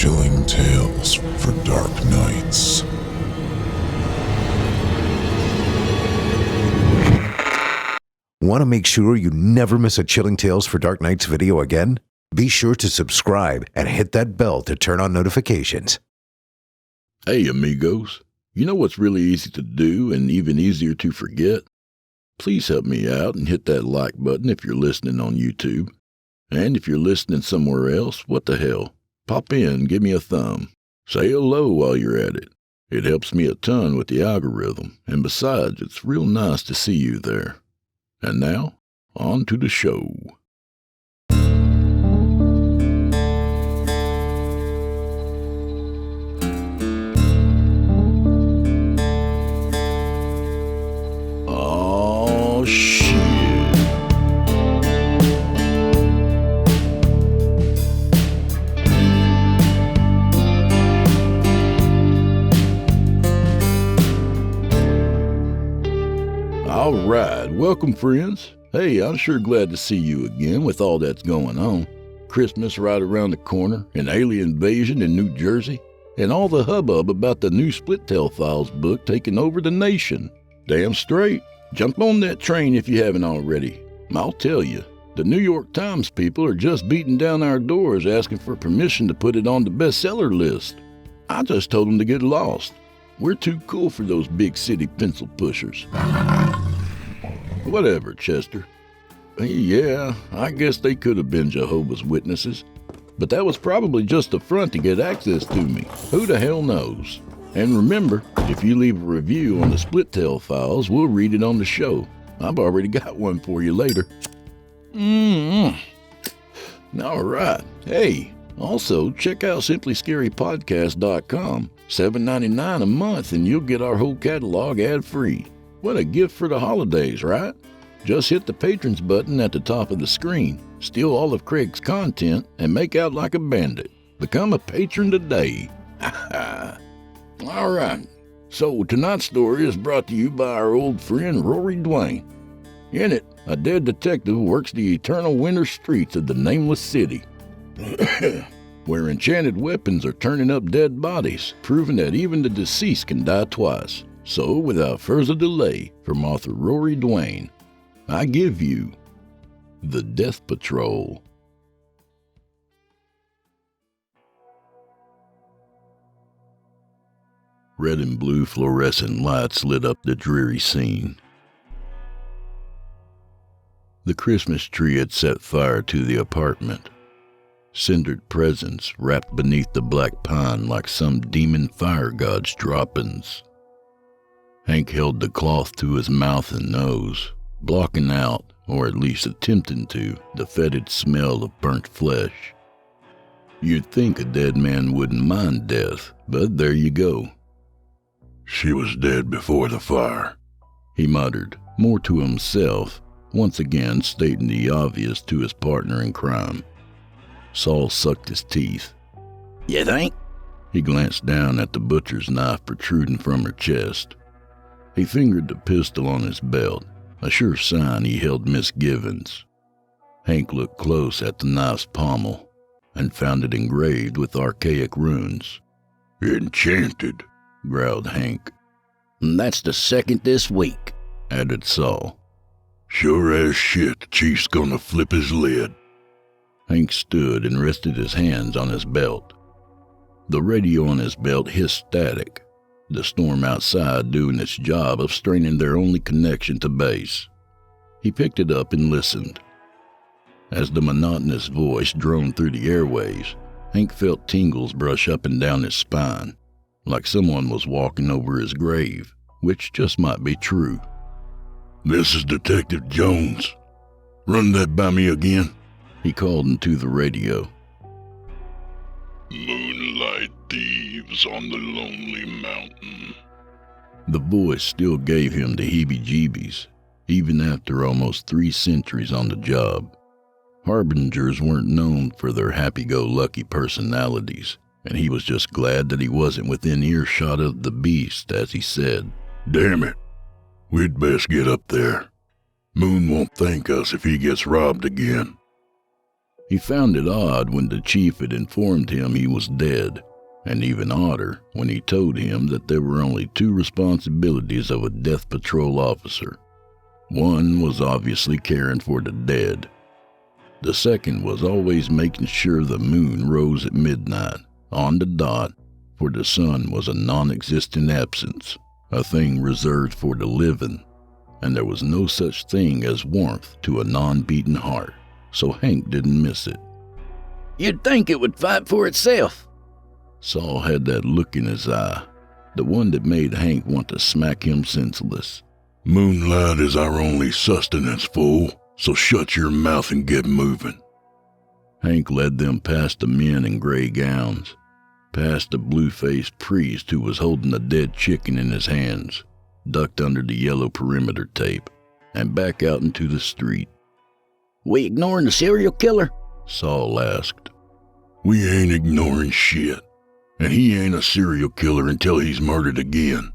Chilling tales for dark nights. Want to make sure you never miss a Chilling Tales for Dark Nights video again? Be sure to subscribe and hit that bell to turn on notifications. Hey amigos, you know what's really easy to do and even easier to forget? Please help me out and hit that like button if you're listening on YouTube. And if you're listening somewhere else, what the hell? Pop in, give me a thumb. Say hello while you're at it. It helps me a ton with the algorithm, and besides, it's real nice to see you there. And now, on to the show. Oh, shit. All right, welcome friends. Hey, I'm sure glad to see you again with all that's going on. Christmas right around the corner, an alien invasion in New Jersey, and all the hubbub about the new Split Tail Files book taking over the nation. Damn straight. Jump on that train if you haven't already. I'll tell you, the New York Times people are just beating down our doors asking for permission to put it on the bestseller list. I just told them to get lost. We're too cool for those big city pencil pushers. Whatever, Chester. Yeah, I guess they could have been Jehovah's Witnesses, but that was probably just a front to get access to me. Who the hell knows? And remember, if you leave a review on the Split Tail Files, we'll read it on the show. I've already got one for you later. All right. Hey, also check out simplyscarypodcast.com. $7.99 a month and you'll get our whole catalog ad-free. What a gift for the holidays, right? Just hit the patrons button at the top of the screen, steal all of Craig's content, and make out like a bandit. Become a patron today. All right, so tonight's story is brought to you by our old friend Rory Dwane. In it, a dead detective works the eternal winter streets of the Nameless City, where enchanted weapons are turning up dead bodies, proving that even the deceased can die twice. So, without further delay, from author Rory Dwane, I give you The Death Patrol. Red and blue fluorescent lights lit up the dreary scene. The Christmas tree had set fire to the apartment. Cindered presents wrapped beneath the black pine like some demon fire god's droppings. Hank held the cloth to his mouth and nose, blocking out, or at least attempting to, the fetid smell of burnt flesh. You'd think a dead man wouldn't mind death, but there you go. She was dead before the fire, he muttered, more to himself, once again stating the obvious to his partner in crime. Saul sucked his teeth. You think? He glanced down at the butcher's knife protruding from her chest. He fingered the pistol on his belt, a sure sign he held misgivings. Hank looked close at the knife's pommel and found it engraved with archaic runes. Enchanted, growled Hank. That's the second this week, added Saul. Sure as shit the chief's gonna flip his lid. Hank stood and rested his hands on his belt. The radio on his belt hissed static, the storm outside doing its job of straining their only connection to base. He picked it up and listened. As the monotonous voice droned through the airways, Hank felt tingles brush up and down his spine, like someone was walking over his grave, which just might be true. This is Detective Jones. Run that by me again, he called into the radio. Moonlight thieves on the lonely mountain. The voice still gave him the heebie-jeebies, even after almost 3 centuries on the job. Harbingers weren't known for their happy-go-lucky personalities, and he was just glad that he wasn't within earshot of the beast, as he said. Damn it. We'd best get up there. Moon won't thank us if he gets robbed again. He found it odd when the chief had informed him he was dead, and even odder when he told him that there were only two responsibilities of a death patrol officer. One was obviously caring for the dead. The second was always making sure the moon rose at midnight, on the dot, for the sun was a non-existent absence, a thing reserved for the living, and there was no such thing as warmth to a non-beating heart, so Hank didn't miss it. You'd think it would fight for itself. Saul had that look in his eye, the one that made Hank want to smack him senseless. Moonlight is our only sustenance, fool, so shut your mouth and get moving. Hank led them past the men in gray gowns, past the blue-faced priest who was holding a dead chicken in his hands, ducked under the yellow perimeter tape, and back out into the street. We ignoring the serial killer? Saul asked. We ain't ignoring shit, and he ain't a serial killer until he's murdered again.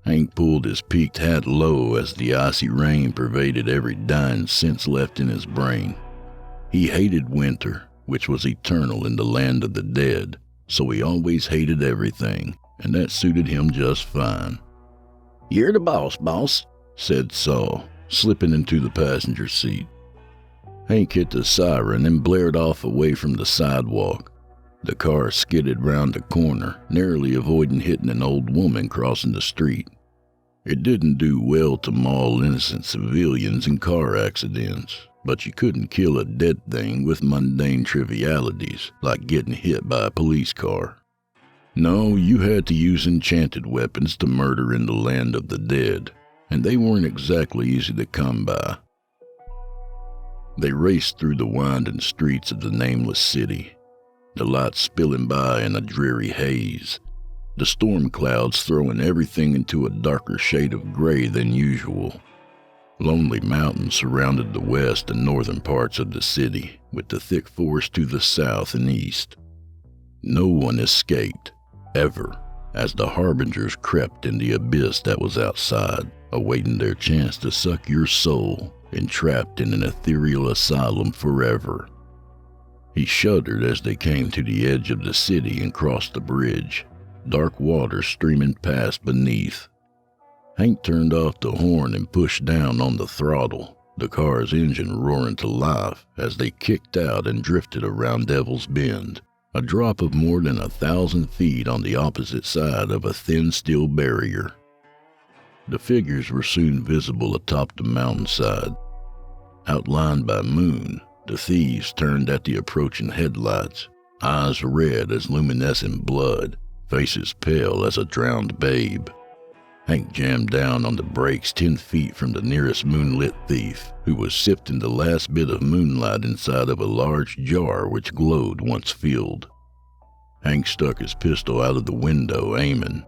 Hank pulled his peaked hat low as the icy rain pervaded every dying sense left in his brain. He hated winter, which was eternal in the land of the dead, so he always hated everything, and that suited him just fine. You're the boss, said Saul, slipping into the passenger seat. Hank hit the siren and blared off away from the sidewalk. The car skidded round a corner, narrowly avoiding hitting an old woman crossing the street. It didn't do well to maul innocent civilians in car accidents, but you couldn't kill a dead thing with mundane trivialities, like getting hit by a police car. No, you had to use enchanted weapons to murder in the land of the dead, and they weren't exactly easy to come by. They raced through the winding streets of the Nameless City, the lights spilling by in a dreary haze, the storm clouds throwing everything into a darker shade of gray than usual. Lonely mountains surrounded the west and northern parts of the city, with the thick forest to the south and east. No one escaped, ever, as the harbingers crept in the abyss that was outside, awaiting their chance to suck your soul, entrapped in an ethereal asylum forever. He shuddered as they came to the edge of the city and crossed the bridge, dark water streaming past beneath. Hank turned off the horn and pushed down on the throttle, the car's engine roaring to life as they kicked out and drifted around Devil's Bend, a drop of more than 1,000 feet on the opposite side of a thin steel barrier. The figures were soon visible atop the mountainside. Outlined by moon, the thieves turned at the approaching headlights, eyes red as luminescent blood, faces pale as a drowned babe. Hank jammed down on the brakes 10 feet from the nearest moonlit thief, who was sifting the last bit of moonlight inside of a large jar which glowed once filled. Hank stuck his pistol out of the window, aiming.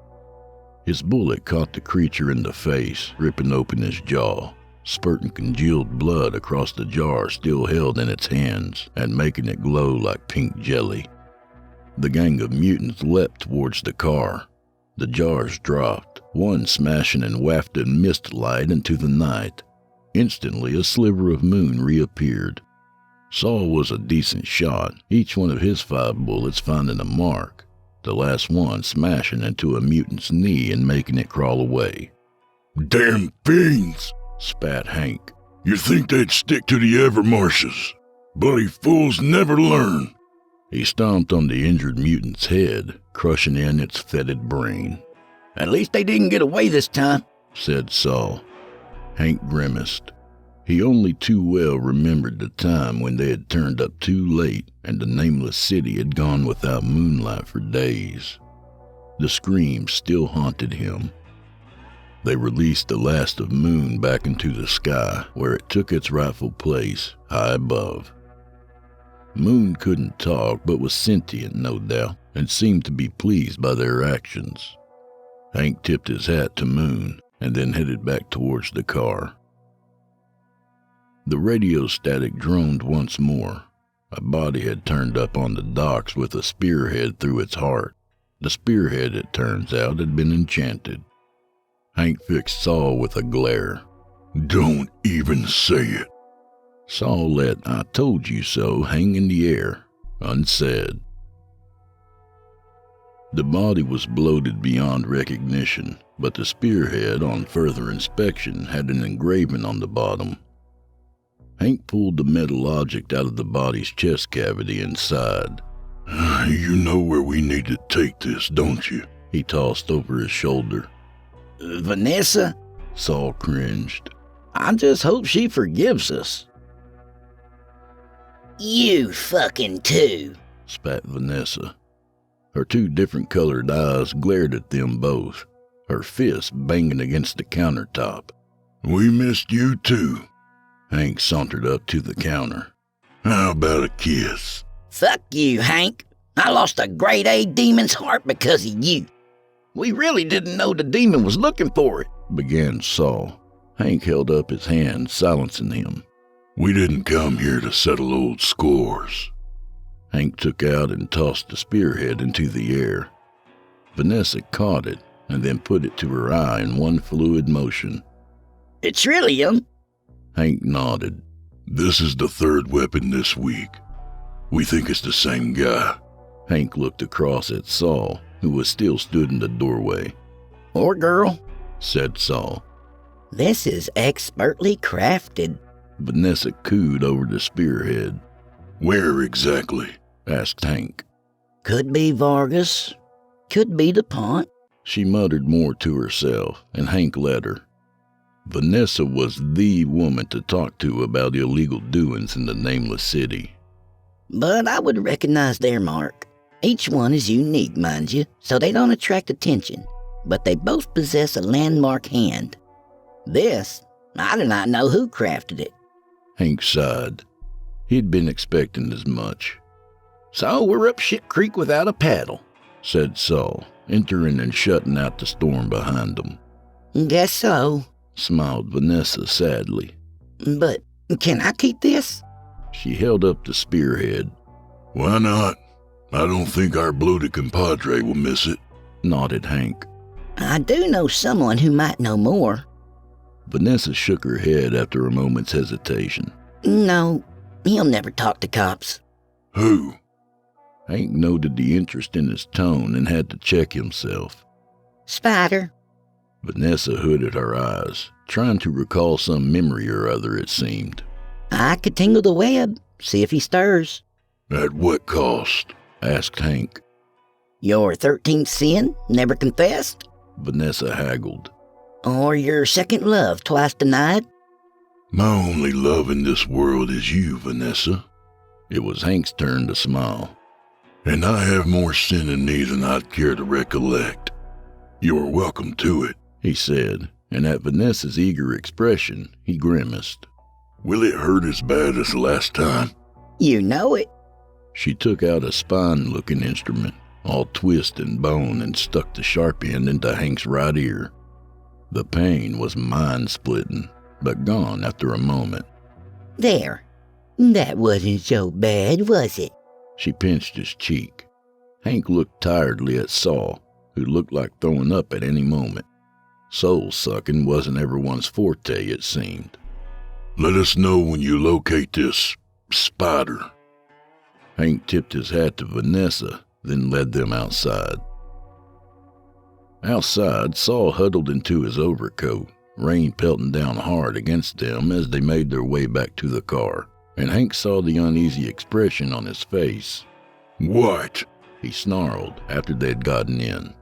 His bullet caught the creature in the face, ripping open his jaw, spurting congealed blood across the jar still held in its hands and making it glow like pink jelly. The gang of mutants leapt towards the car. The jars dropped, one smashing and wafted mist light into the night. Instantly, a sliver of moon reappeared. Saul was a decent shot, each one of his 5 bullets finding a mark, the last one smashing into a mutant's knee and making it crawl away. Damn fiends, spat Hank. You think they'd stick to the Evermarshes? Bloody fools never learn. He stomped on the injured mutant's head, crushing in its fetid brain. At least they didn't get away this time, said Saul. Hank grimaced. He only too well remembered the time when they had turned up too late and the Nameless City had gone without moonlight for days. The screams still haunted him. They released the last of moon back into the sky, where it took its rightful place, high above. Moon couldn't talk, but was sentient, no doubt, and seemed to be pleased by their actions. Hank tipped his hat to Moon, and then headed back towards the car. The radio static droned once more. A body had turned up on the docks with a spearhead through its heart. The spearhead, it turns out, had been enchanted. Hank fixed Saul with a glare. Don't even say it. Saul let "I told you so" hang in the air, unsaid. The body was bloated beyond recognition, but the spearhead on further inspection had an engraving on the bottom. Hank pulled the metal object out of the body's chest cavity and sighed. You know where we need to take this, don't you? He tossed over his shoulder. Vanessa? Saul cringed. I just hope she forgives us. You fucking too, spat Vanessa. Her two different colored eyes glared at them both, her fists banging against the countertop. We missed you too. Hank sauntered up to the counter. How about a kiss? Fuck you, Hank. I lost a grade A demon's heart because of you. We really didn't know the demon was looking for it, began Saul. Hank held up his hand, silencing him. We didn't come here to settle old scores. Hank took out and tossed the spearhead into the air. Vanessa caught it and then put it to her eye in one fluid motion. It's really him. Hank nodded. This is the third weapon this week. We think it's the same guy. Hank looked across at Saul, who was still stood in the doorway. Or girl, said Saul. This is expertly crafted. Vanessa cooed over the spearhead. Where exactly? Asked Hank. Could be Vargas. Could be DuPont. She muttered more to herself, and Hank let her. Vanessa was the woman to talk to about illegal doings in the Nameless City. But I would recognize their mark. Each one is unique, mind you, so they don't attract attention. But they both possess a landmark hand. This, I do not know who crafted it. Hank sighed. He'd been expecting as much. So we're up shit creek without a paddle, said Saul, entering and shutting out the storm behind them. Guess so, smiled Vanessa sadly. But can I keep this? She held up the spearhead. Why not? I don't think our bloated compadre will miss it, nodded Hank. I do know someone who might know more. Vanessa shook her head after a moment's hesitation. No, he'll never talk to cops. Who? Hank noted the interest in his tone and had to check himself. Spider. Vanessa hooded her eyes, trying to recall some memory or other, it seemed. I could tingle the web, see if he stirs. At what cost? Asked Hank. Your 13th sin, never confessed? Vanessa haggled. Or your second love, twice denied? My only love in this world is you, Vanessa. It was Hank's turn to smile. And I have more sin in me than I'd care to recollect. You're welcome to it, he said, and at Vanessa's eager expression, he grimaced. Will it hurt as bad as last time? You know it. She took out a spine-looking instrument, all twist and bone, and stuck the sharp end into Hank's right ear. The pain was mind-splitting, but gone after a moment. There. That wasn't so bad, was it? She pinched his cheek. Hank looked tiredly at Saul, who looked like throwing up at any moment. Soul-sucking wasn't everyone's forte, it seemed. Let us know when you locate this spider. Hank tipped his hat to Vanessa, then led them outside. Outside, Saul huddled into his overcoat, rain pelting down hard against them as they made their way back to the car, and Hank saw the uneasy expression on his face. What? He snarled after they'd gotten in.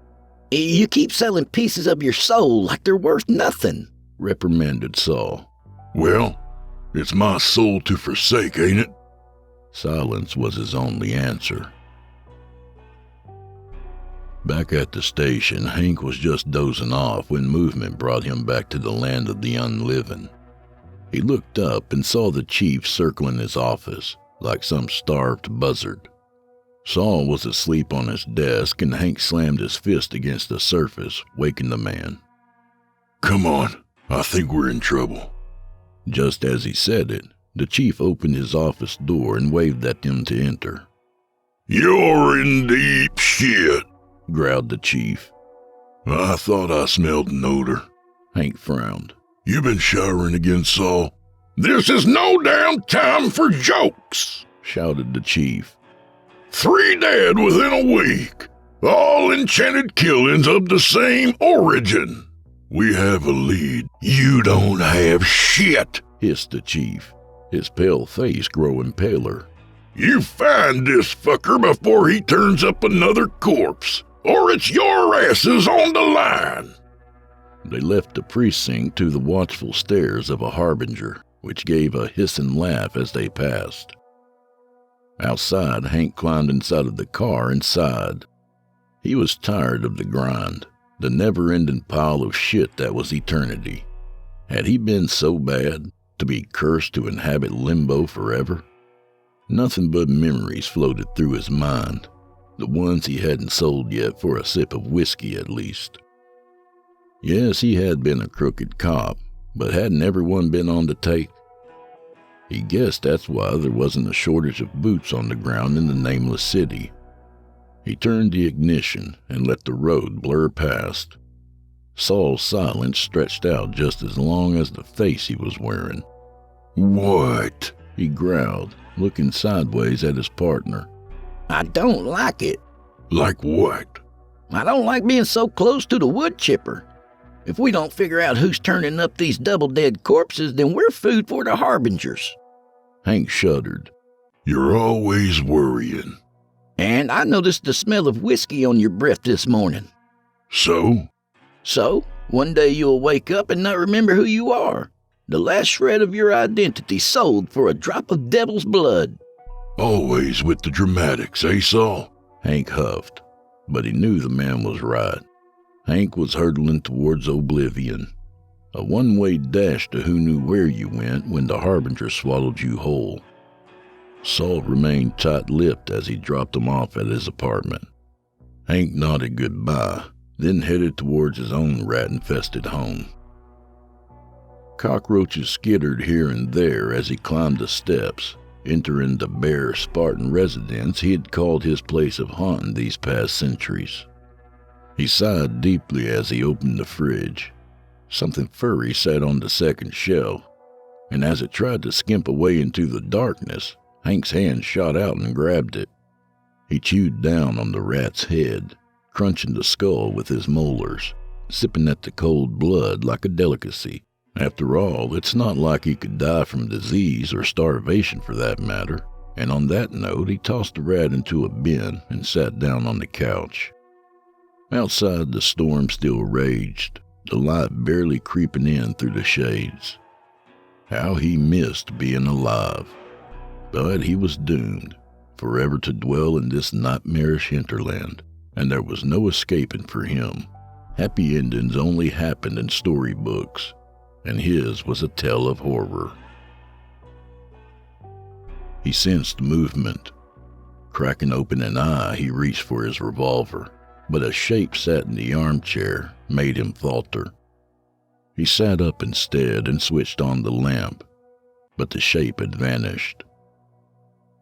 You keep selling pieces of your soul like they're worth nothing, reprimanded Saul. Well, it's my soul to forsake, ain't it? Silence was his only answer. Back at the station, Hank was just dozing off when movement brought him back to the land of the unliving. He looked up and saw the chief circling his office, like some starved buzzard. Saul was asleep on his desk, and Hank slammed his fist against the surface, waking the man. Come on, I think we're in trouble. Just as he said it, the chief opened his office door and waved at them to enter. You're in deep shit, growled the chief. I thought I smelled an odor. Hank frowned. You been showering again, Saul? This is no damn time for jokes, shouted the chief. 3 dead within a week, all enchanted killings of the same origin. We have a lead. You don't have shit, hissed the chief, his pale face growing paler. You find this fucker before he turns up another corpse, or it's your asses on the line. They left the precinct to the watchful stares of a harbinger, which gave a hissing laugh as they passed. Outside, Hank climbed inside of the car and sighed. He was tired of the grind, the never-ending pile of shit that was eternity. Had he been so bad, to be cursed to inhabit limbo forever? Nothing but memories floated through his mind, the ones he hadn't sold yet for a sip of whiskey at least. Yes, he had been a crooked cop, but hadn't everyone been on the take? He guessed that's why there wasn't a shortage of boots on the ground in the Nameless City. He turned the ignition and let the road blur past. Saul's silence stretched out just as long as the face he was wearing. What? He growled, looking sideways at his partner. I don't like it. Like what? I don't like being so close to the wood chipper. If we don't figure out who's turning up these double-dead corpses, then we're food for the harbingers. Hank shuddered. You're always worrying. And I noticed the smell of whiskey on your breath this morning. So? So, one day you'll wake up and not remember who you are. The last shred of your identity sold for a drop of devil's blood. Always with the dramatics, eh, Saul? Hank huffed, but he knew the man was right. Hank was hurtling towards oblivion, a one-way dash to who knew where you went when the harbinger swallowed you whole. Saul remained tight-lipped as he dropped him off at his apartment. Hank nodded goodbye, then headed towards his own rat-infested home. Cockroaches skittered here and there as he climbed the steps, entering the bare, Spartan residence he had called his place of haunting these past centuries. He sighed deeply as he opened the fridge. Something furry sat on the second shelf, and as it tried to skimp away into the darkness, Hank's hand shot out and grabbed it. He chewed down on the rat's head, crunching the skull with his molars, sipping at the cold blood like a delicacy. After all, it's not like he could die from disease or starvation for that matter, and on that note he tossed the rat into a bin and sat down on the couch. Outside, the storm still raged, the light barely creeping in through the shades. How he missed being alive. But he was doomed, forever to dwell in this nightmarish hinterland, and there was no escaping for him. Happy endings only happened in storybooks, and his was a tale of horror. He sensed movement. Cracking open an eye, he reached for his revolver, but a shape sat in the armchair made him falter. He sat up instead and switched on the lamp, but the shape had vanished.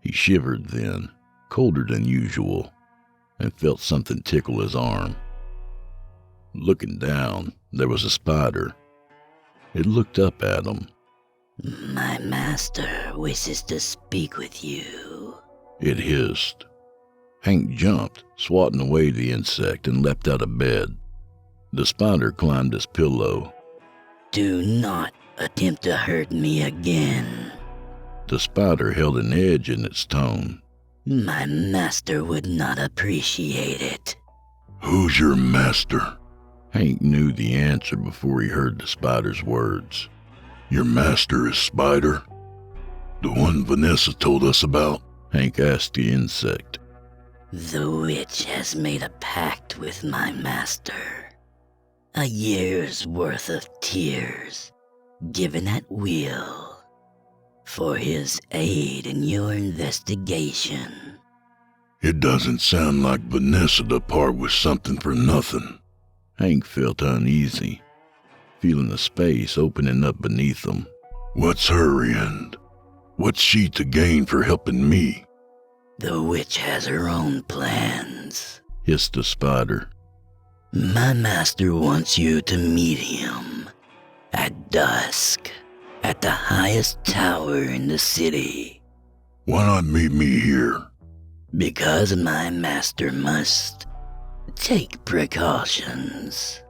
He shivered then, colder than usual, and felt something tickle his arm. Looking down, there was a spider. It looked up at him. My master wishes to speak with you, it hissed. Hank jumped, swatting away the insect, and leapt out of bed. The spider climbed his pillow. Do not attempt to hurt me again. The spider held an edge in its tone. My master would not appreciate it. Who's your master? Hank knew the answer before he heard the spider's words. Your master is Spider? The one Vanessa told us about? Hank asked the insect. The witch has made a pact with my master. A year's worth of tears, given at will, for his aid in your investigation. It doesn't sound like Vanessa to part with something for nothing. Hank felt uneasy, feeling the space opening up beneath him. What's her end? What's she to gain for helping me? The witch has her own plans, hissed the spider. My master wants you to meet him at dusk at the highest tower in the city. Why not meet me here? Because my master must take precautions.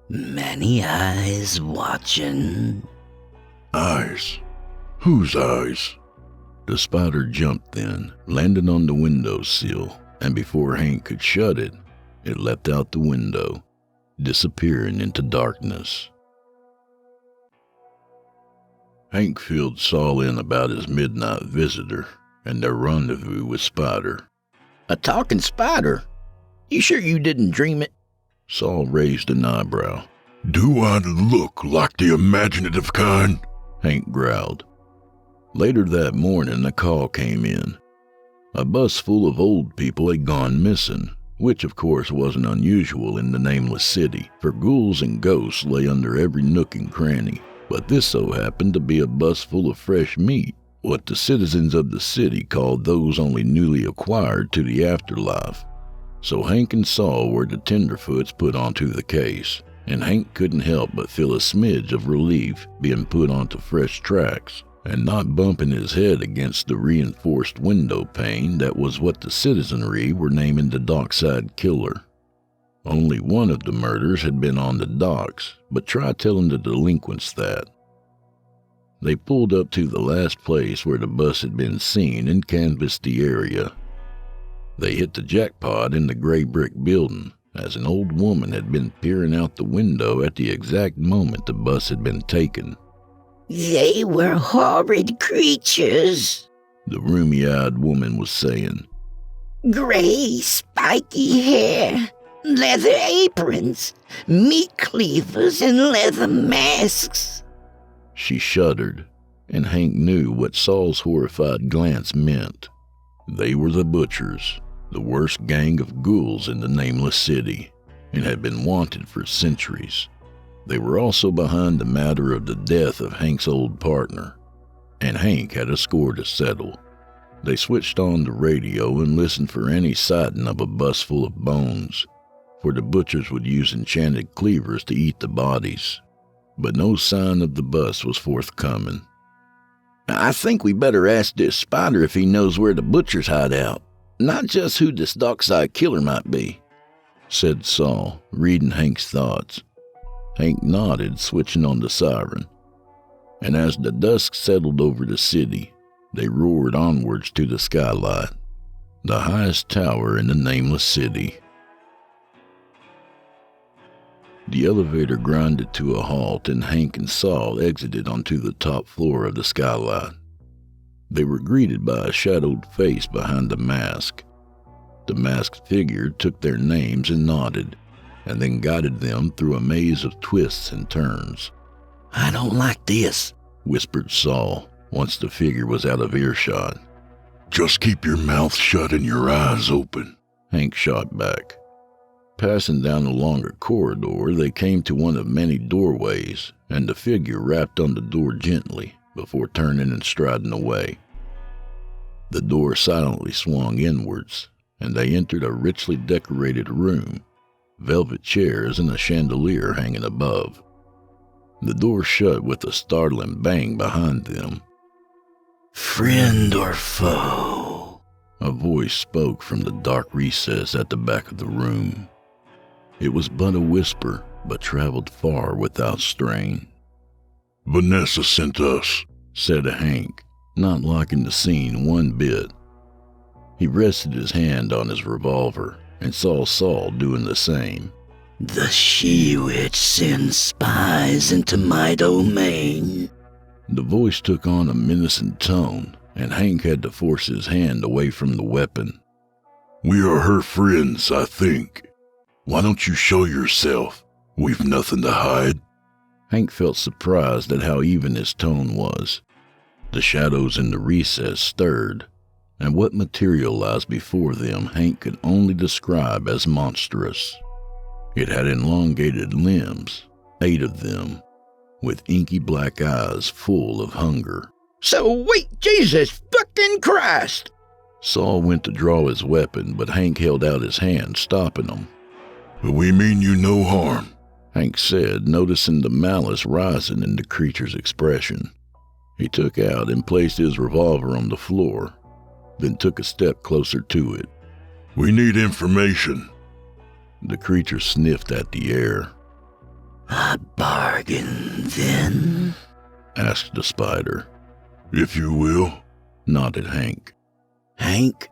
Many eyes watching. Eyes? Whose eyes? The spider jumped then, landed on the windowsill, and before Hank could shut it, it leapt out the window, disappearing into darkness. Hank filled Saul in about his midnight visitor and their rendezvous with Spider. A talking spider? You sure you didn't dream it? Saul raised an eyebrow. Do I look like the imaginative kind? Hank growled. Later that morning, a call came in. A bus full of old people had gone missing, which of course wasn't unusual in the Nameless City, for ghouls and ghosts lay under every nook and cranny. But this so happened to be a bus full of fresh meat, what the citizens of the city called those only newly acquired to the afterlife. So Hank and Saul were the tenderfoots put onto the case, and Hank couldn't help but feel a smidge of relief being put onto fresh tracks, and not bumping his head against the reinforced window pane that was what the citizenry were naming the dockside killer. Only one of the murders had been on the docks, but try telling the delinquents that. They pulled up to the last place where the bus had been seen and canvassed the area. They hit the jackpot in the gray brick building, as an old woman had been peering out the window at the exact moment the bus had been taken. They were horrid creatures, the rheumy-eyed woman was saying. Gray, spiky hair, leather aprons, meat cleavers, and leather masks. She shuddered, and Hank knew what Saul's horrified glance meant. They were the Butchers, the worst gang of ghouls in the Nameless City, and had been wanted for centuries. They were also behind the matter of the death of Hank's old partner, and Hank had a score to settle. They switched on the radio and listened for any sighting of a bus full of bones, for the Butchers would use enchanted cleavers to eat the bodies. But no sign of the bus was forthcoming. I think we better ask this spider if he knows where the Butchers hide out, not just who this dockside killer might be, said Saul, reading Hank's thoughts. Hank nodded, switching on the siren. And as the dusk settled over the city, they roared onwards to the skylight, the highest tower in the Nameless City. The elevator grinded to a halt, and Hank and Saul exited onto the top floor of the skylight. They were greeted by a shadowed face behind the mask. The masked figure took their names and nodded, and then guided them through a maze of twists and turns. I don't like this, whispered Saul, once the figure was out of earshot. Just keep your mouth shut and your eyes open, Hank shot back. Passing down a longer corridor, they came to one of many doorways, and the figure rapped on the door gently before turning and striding away. The door silently swung inwards, and they entered a richly decorated room, velvet chairs and a chandelier hanging above. The door shut with a startling bang behind them. Friend or foe? A voice spoke from the dark recess at the back of the room. It was but a whisper, but traveled far without strain. Vanessa sent us, said Hank, not liking the scene one bit. He rested his hand on his revolver and saw Saul doing the same. The she-witch sends spies into my domain. The voice took on a menacing tone, and Hank had to force his hand away from the weapon. We are her friends, I think. Why don't you show yourself? We've nothing to hide. Hank felt surprised at how even his tone was. The shadows in the recess stirred, and what materialized before them Hank could only describe as monstrous. It had elongated limbs, 8 of them, with inky black eyes full of hunger. Sweet Jesus fucking Christ! Saul went to draw his weapon, but Hank held out his hand, stopping him. We mean you no harm, Hank said, noticing the malice rising in the creature's expression. He took out and placed his revolver on the floor, then took a step closer to it. We need information. The creature sniffed at the air. A bargain, then? Asked the spider. If you will. Nodded Hank. Hank?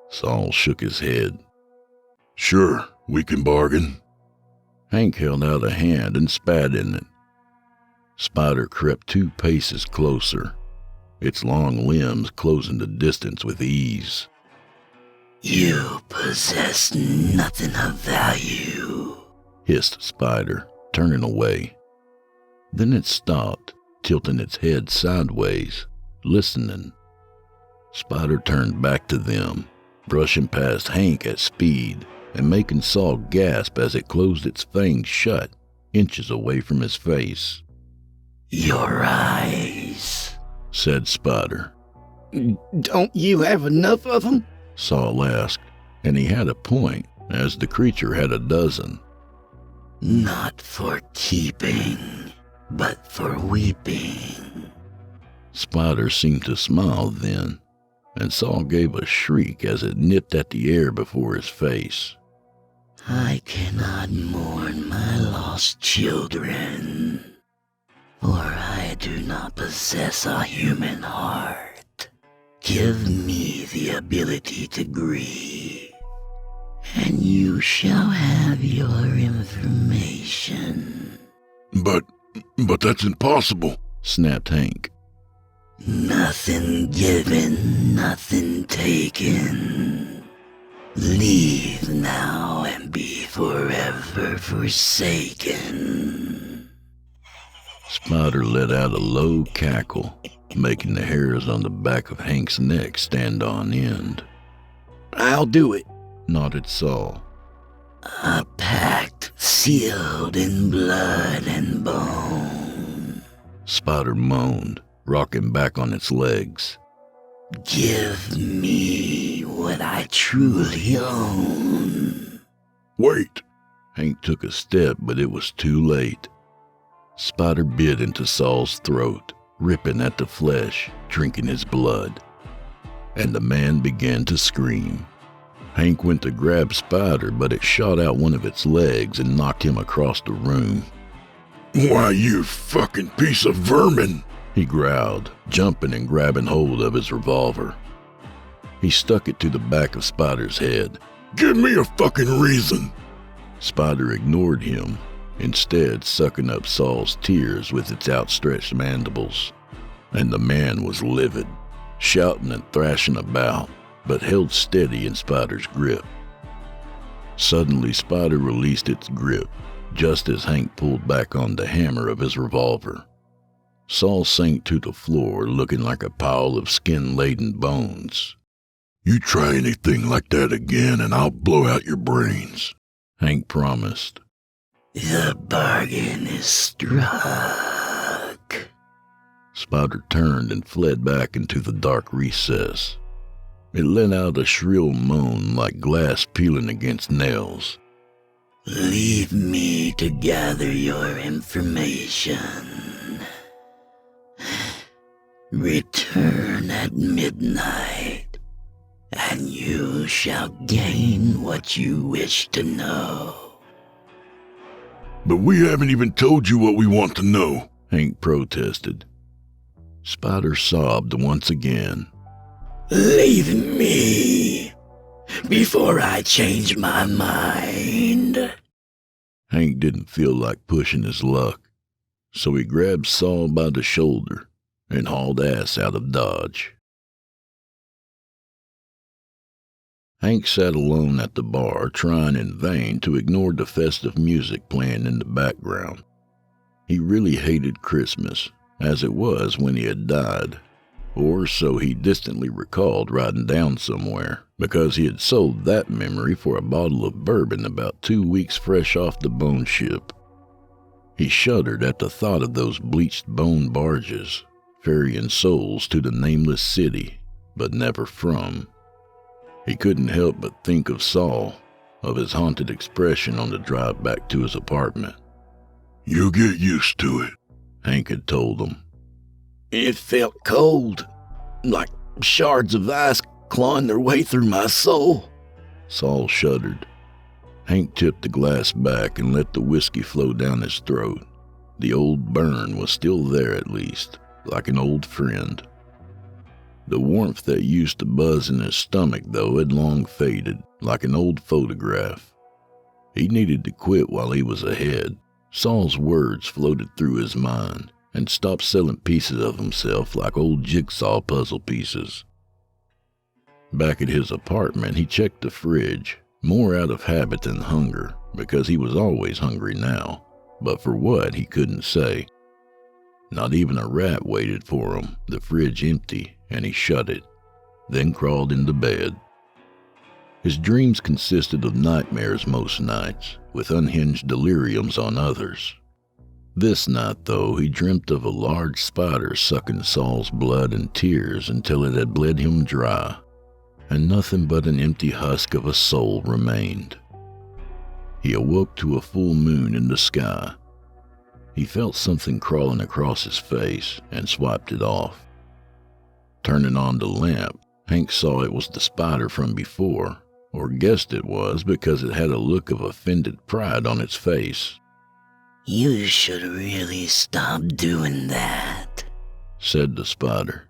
Saul shook his head. Sure, we can bargain. Hank held out a hand and spat in it. Spider crept 2 paces closer, its long limbs closing the distance with ease. You possess nothing of value, hissed Spider, turning away. Then it stopped, tilting its head sideways, listening. Spider turned back to them, brushing past Hank at speed and making Saul gasp as it closed its fangs shut, inches away from his face. Your eyes, said Spider. Don't you have enough of them? Saul asked, and he had a point, as the creature had a dozen. Not for keeping, but for weeping. Spider seemed to smile then, and Saul gave a shriek as it nipped at the air before his face. I cannot mourn my lost children, for I do not possess a human heart. Give me the ability to grieve, and you shall have your information. But that's impossible, snapped Hank. Nothing given, nothing taken. Leave now and be forever forsaken. Spider let out a low cackle, making the hairs on the back of Hank's neck stand on end. I'll do it, nodded Saul. A pact sealed in blood and bone. Spider moaned, rocking back on its legs. Give me what I truly own. Wait. Hank took a step, but it was too late. Spider bit into Saul's throat, ripping at the flesh, drinking his blood. And the man began to scream. Hank went to grab Spider, but it shot out one of its legs and knocked him across the room. Why, you fucking piece of vermin, he growled, jumping and grabbing hold of his revolver. He stuck it to the back of Spider's head. Give me a fucking reason. Spider ignored him, instead sucking up Saul's tears with its outstretched mandibles. And the man was livid, shouting and thrashing about, but held steady in Spider's grip. Suddenly, Spider released its grip, just as Hank pulled back on the hammer of his revolver. Saul sank to the floor, looking like a pile of skin-laden bones. You try anything like that again, and I'll blow out your brains, Hank promised. The bargain is struck. Spider turned and fled back into the dark recess. It let out a shrill moan like glass peeling against nails. Leave me to gather your information. Return at midnight, and you shall gain what you wish to know. But we haven't even told you what we want to know, Hank protested. Spider sobbed once again. Leave me before I change my mind. Hank didn't feel like pushing his luck, so he grabbed Saul by the shoulder and hauled ass out of Dodge. Hank sat alone at the bar, trying in vain to ignore the festive music playing in the background. He really hated Christmas, as it was when he had died, or so he distantly recalled writing down somewhere, because he had sold that memory for a bottle of bourbon about 2 weeks fresh off the bone ship. He shuddered at the thought of those bleached bone barges, ferrying souls to the Nameless City, but never from. He couldn't help but think of Saul, of his haunted expression on the drive back to his apartment. You'll get used to it, Hank had told him. It felt cold, like shards of ice clawing their way through my soul. Saul shuddered. Hank tipped the glass back and let the whiskey flow down his throat. The old burn was still there at least, like an old friend. The warmth that used to buzz in his stomach, though, had long faded, like an old photograph. He needed to quit while he was ahead. Saul's words floated through his mind and stopped selling pieces of himself like old jigsaw puzzle pieces. Back at his apartment, he checked the fridge, more out of habit than hunger, because he was always hungry now, but for what he couldn't say. Not even a rat waited for him, the fridge empty, and he shut it, then crawled into bed. His dreams consisted of nightmares most nights, with unhinged deliriums on others. This night, though, he dreamt of a large spider sucking Saul's blood and tears until it had bled him dry, and nothing but an empty husk of a soul remained. He awoke to a full moon in the sky. He felt something crawling across his face and swiped it off. Turning on the lamp, Hank saw it was the spider from before, or guessed it was because it had a look of offended pride on its face. "You should really stop doing that," said the spider.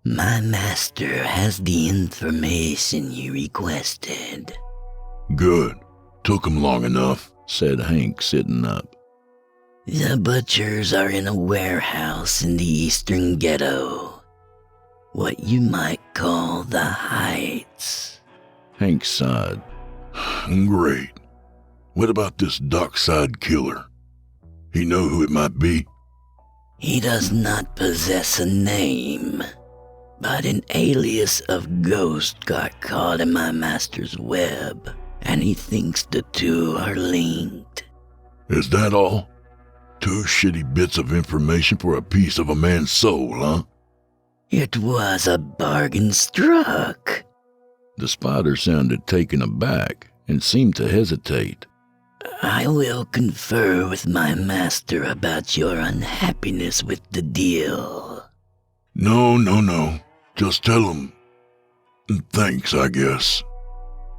"My master has the information you requested." Good. Took him long enough, said Hank, sitting up. "The butchers are in a warehouse in the eastern ghetto. What you might call the Heights." Hank sighed. Great. What about this dockside killer? He know who it might be? "He does not possess a name, but an alias of Ghost got caught in my master's web, and he thinks the two are linked." Is that all? 2 shitty bits of information for a piece of a man's soul, huh? "It was a bargain struck." The spider sounded taken aback and seemed to hesitate. "I will confer with my master about your unhappiness with the deal." No. Just tell him. Thanks, I guess.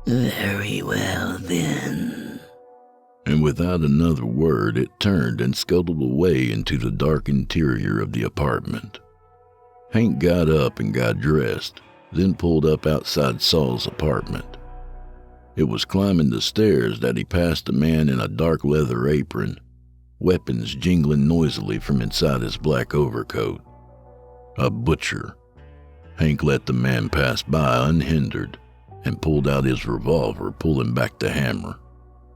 "Very well, then." And without another word, it turned and scuttled away into the dark interior of the apartment. Hank got up and got dressed, then pulled up outside Saul's apartment. It was climbing the stairs that he passed a man in a dark leather apron, weapons jingling noisily from inside his black overcoat. A butcher. Hank let the man pass by unhindered and pulled out his revolver, pulling back the hammer.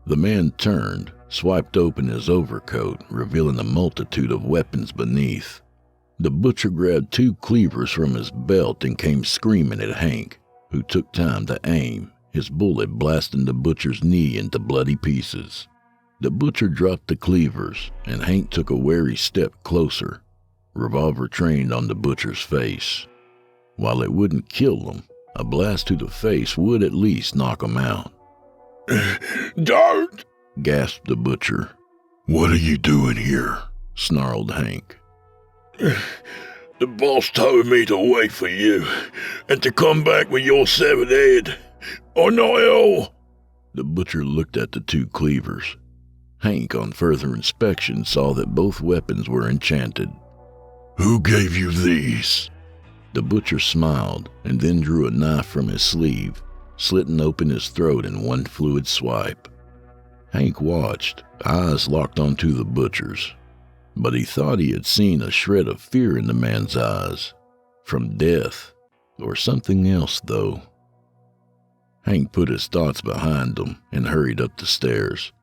The man turned, swiped open his overcoat, revealing a multitude of weapons beneath. The butcher grabbed 2 cleavers from his belt and came screaming at Hank, who took time to aim, his bullet blasting the butcher's knee into bloody pieces. The butcher dropped the cleavers, and Hank took a wary step closer, revolver trained on the butcher's face. While it wouldn't kill him, a blast to the face would at least knock him out. Dart! Gasped the butcher. What are you doing here? Snarled Hank. The boss told me to wait for you, and to come back with your severed head, or not at all. The butcher looked at the 2 cleavers. Hank, on further inspection, saw that both weapons were enchanted. Who gave you these? The butcher smiled, and then drew a knife from his sleeve, slitting open his throat in one fluid swipe. Hank watched, eyes locked onto the butcher's. But he thought he had seen a shred of fear in the man's eyes, from death, or something else, though. Hank put his thoughts behind him and hurried up the stairs.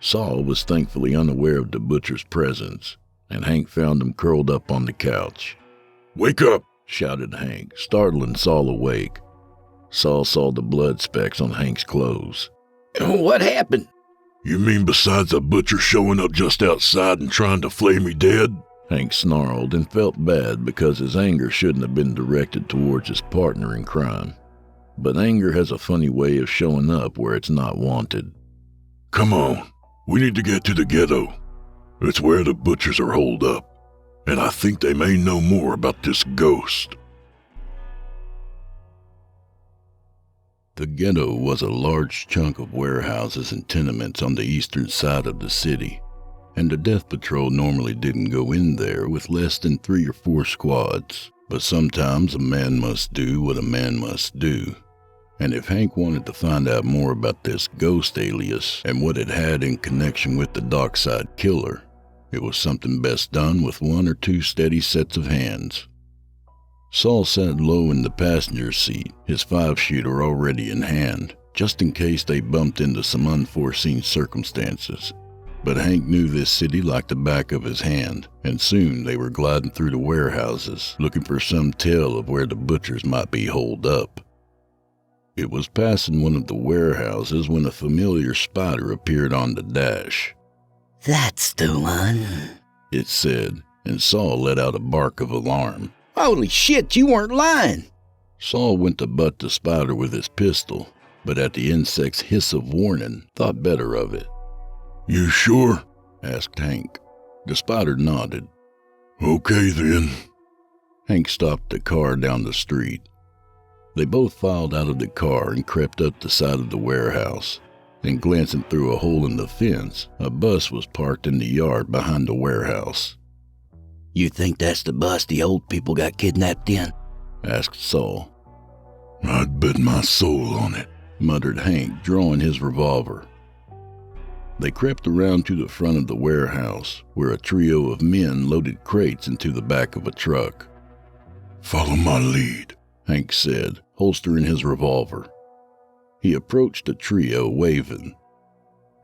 Saul was thankfully unaware of the butcher's presence, and Hank found him curled up on the couch. Wake up! Shouted Hank, startling Saul awake. Saul saw the blood specks on Hank's clothes. "What happened?" You mean besides a butcher showing up just outside and trying to flay me dead? Hank snarled and felt bad because his anger shouldn't have been directed towards his partner in crime. But anger has a funny way of showing up where it's not wanted. Come on, we need to get to the ghetto. It's where the butchers are holed up. and I think they may know more about this ghost. The ghetto was a large chunk of warehouses and tenements on the eastern side of the city, and the death patrol normally didn't go in there with less than 3 or 4 squads, but sometimes a man must do what a man must do. And if Hank wanted to find out more about this ghost alias and what it had in connection with the dockside killer, it was something best done with 1 or 2 steady sets of hands. Saul sat low in the passenger seat, his 5-shooter already in hand, just in case they bumped into some unforeseen circumstances. But Hank knew this city like the back of his hand, and soon they were gliding through the warehouses, looking for some tell of where the butchers might be holed up. It was passing one of the warehouses when a familiar spider appeared on the dash. "That's the one," it said, and Saul let out a bark of alarm. "Holy shit, you weren't lying!" Saul went to butt the spider with his pistol, but at the insect's hiss of warning, thought better of it. You sure? Asked Hank. The spider nodded. Okay then. Hank stopped the car down the street. They both filed out of the car and crept up the side of the warehouse. Then, glancing through a hole in the fence, a bus was parked in the yard behind the warehouse. "You think that's the bus the old people got kidnapped in?" Asked Saul. I'd bet my soul on it, muttered Hank, drawing his revolver. They crept around to the front of the warehouse, where a trio of men loaded crates into the back of a truck. Follow my lead, Hank said, holstering his revolver. He approached the trio, waving.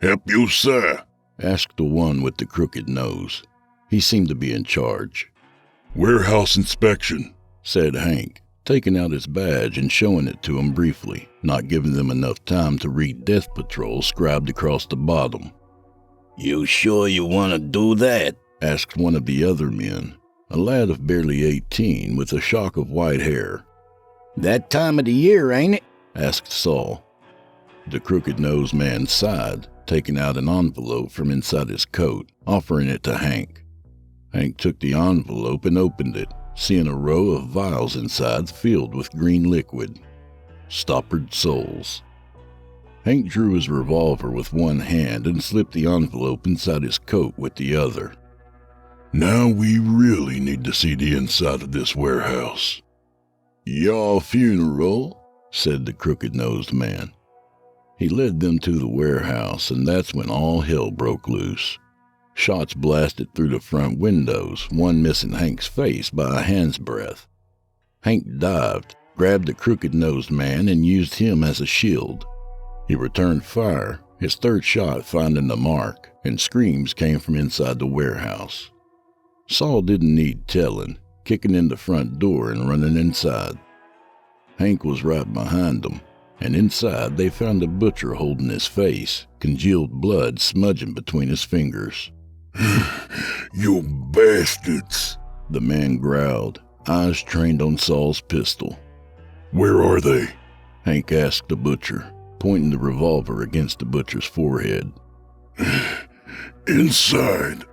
Help you, sir? Asked the one with the crooked nose. He seemed to be in charge. Warehouse inspection, said Hank, taking out his badge and showing it to him briefly, not giving them enough time to read Death Patrol scribed across the bottom. "You sure you want to do that?" asked one of the other men, a lad of barely 18 with a shock of white hair. "That time of the year, ain't it?" asked Saul. The crooked-nosed man sighed, taking out an envelope from inside his coat, offering it to Hank. Hank took the envelope and opened it, seeing a row of vials inside filled with green liquid. Stoppered souls. Hank drew his revolver with one hand and slipped the envelope inside his coat with the other. Now we really need to see the inside of this warehouse. Your funeral, said the crooked-nosed man. He led them to the warehouse, and that's when all hell broke loose. Shots blasted through the front windows, one missing Hank's face by a hand's breadth. Hank dived, grabbed the crooked-nosed man, and used him as a shield. He returned fire, his third shot finding the mark, and screams came from inside the warehouse. Saul didn't need telling, kicking in the front door and running inside. Hank was right behind them, and inside they found the butcher holding his face, congealed blood smudging between his fingers. You bastards, the man growled, eyes trained on Saul's pistol. Where are they? Hank asked the butcher, pointing the revolver against the butcher's forehead. Inside.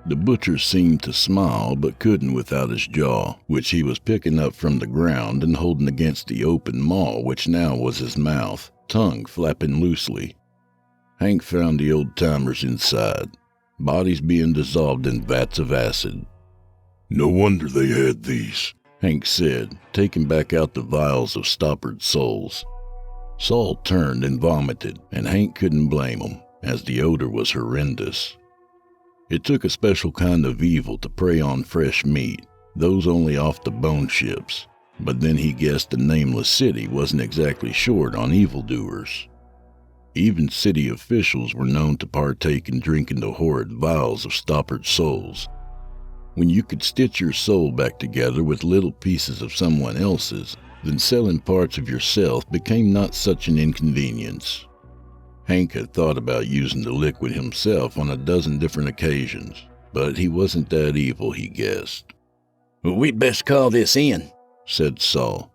The butcher seemed to smile, but couldn't without his jaw, which he was picking up from the ground and holding against the open maw, which now was his mouth, tongue flapping loosely. Hank found the old-timers inside, bodies being dissolved in vats of acid. No wonder they had these, Hank said, taking back out the vials of stoppered souls. Saul turned and vomited, and Hank couldn't blame him, as the odor was horrendous. It took a special kind of evil to prey on fresh meat, those only off the bone ships, but then he guessed the Nameless City wasn't exactly short on evildoers. Even city officials were known to partake in drinking the horrid vials of stoppered souls. When you could stitch your soul back together with little pieces of someone else's, then selling parts of yourself became not such an inconvenience. Hank had thought about using the liquid himself on a dozen different occasions, but he wasn't that evil, he guessed. "Well, we'd best call this in," said Saul.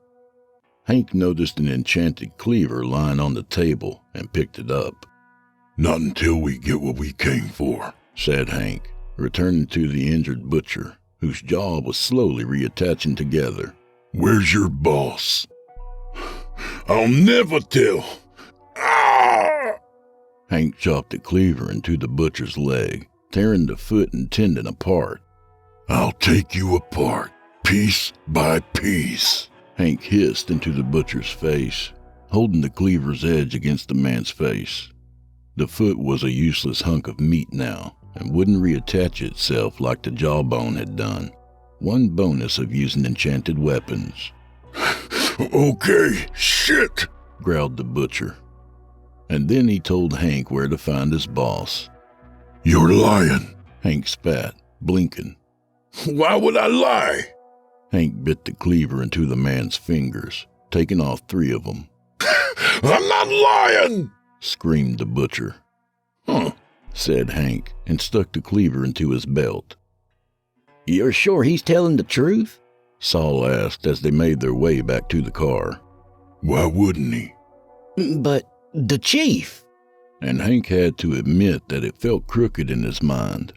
Hank noticed an enchanted cleaver lying on the table and picked it up. Not until we get what we came for, said Hank, returning to the injured butcher, whose jaw was slowly reattaching together. Where's your boss? I'll never tell. Ah! Hank chopped a cleaver into the butcher's leg, tearing the foot and tendon apart. I'll take you apart, piece by piece. Hank hissed into the butcher's face, holding the cleaver's edge against the man's face. The foot was a useless hunk of meat now, and wouldn't reattach itself like the jawbone had done. One bonus of using enchanted weapons. Okay, shit, growled the butcher. And then he told Hank where to find his boss. You're lying. Hank spat, blinking. Why would I lie? Hank bit the cleaver into the man's fingers, taking off 3 of them. I'm not lying, screamed the butcher. Huh, said Hank, and stuck the cleaver into his belt. You're sure he's telling the truth? Saul asked as they made their way back to the car. Why wouldn't he? But the chief. And Hank had to admit that it felt crooked in his mind.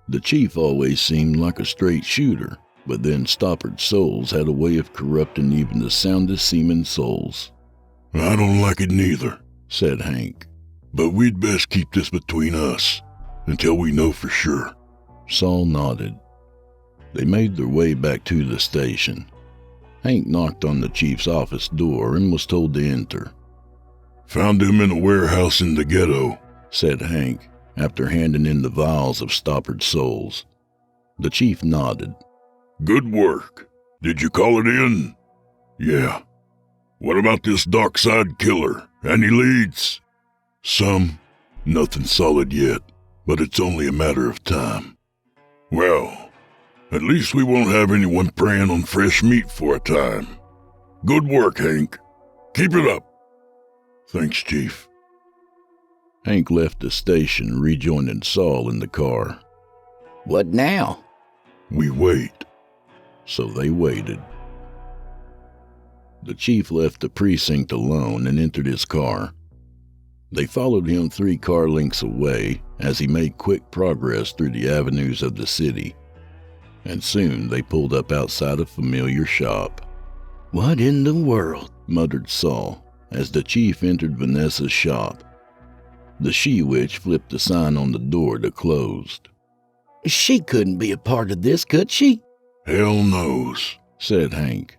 The chief always seemed like a straight shooter, but then stoppered souls had a way of corrupting even the soundest seeming souls. I don't like it neither, said Hank. But we'd best keep this between us until we know for sure. Saul nodded. They made their way back to the station. Hank knocked on the chief's office door and was told to enter. Found him in a warehouse in the ghetto, said Hank, after handing in the vials of stoppered souls. The chief nodded. Good work. Did you call it in? Yeah. What about this dark side killer? Any leads? Some. Nothing solid yet, but it's only a matter of time. Well, at least we won't have anyone preying on fresh meat for a time. Good work, Hank. Keep it up. Thanks, Chief. Hank left the station, rejoining Saul in the car. What now? We wait. So they waited. The chief left the precinct alone and entered his car. They followed him 3 car lengths away as he made quick progress through the avenues of the city. And soon they pulled up outside a familiar shop. What in the world? Muttered Saul as the chief entered Vanessa's shop. The she-witch flipped the sign on the door to closed. She couldn't be a part of this, could she? Hell knows, said Hank.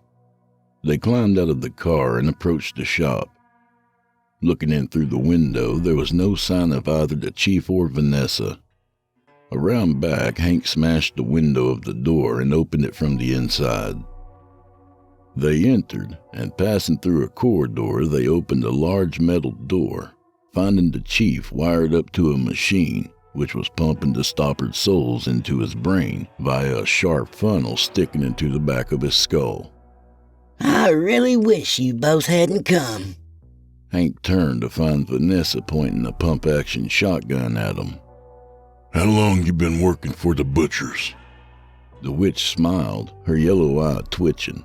They climbed out of the car and approached the shop. Looking in through the window, there was no sign of either the chief or Vanessa. Around back, Hank smashed the window of the door and opened it from the inside. They entered, and passing through a corridor, they opened a large metal door, finding the chief wired up to a machine, which was pumping the stoppered souls into his brain via a sharp funnel sticking into the back of his skull. I really wish you both hadn't come. Hank turned to find Vanessa pointing a pump-action shotgun at him. How long you been working for the butchers? The witch smiled, her yellow eye twitching.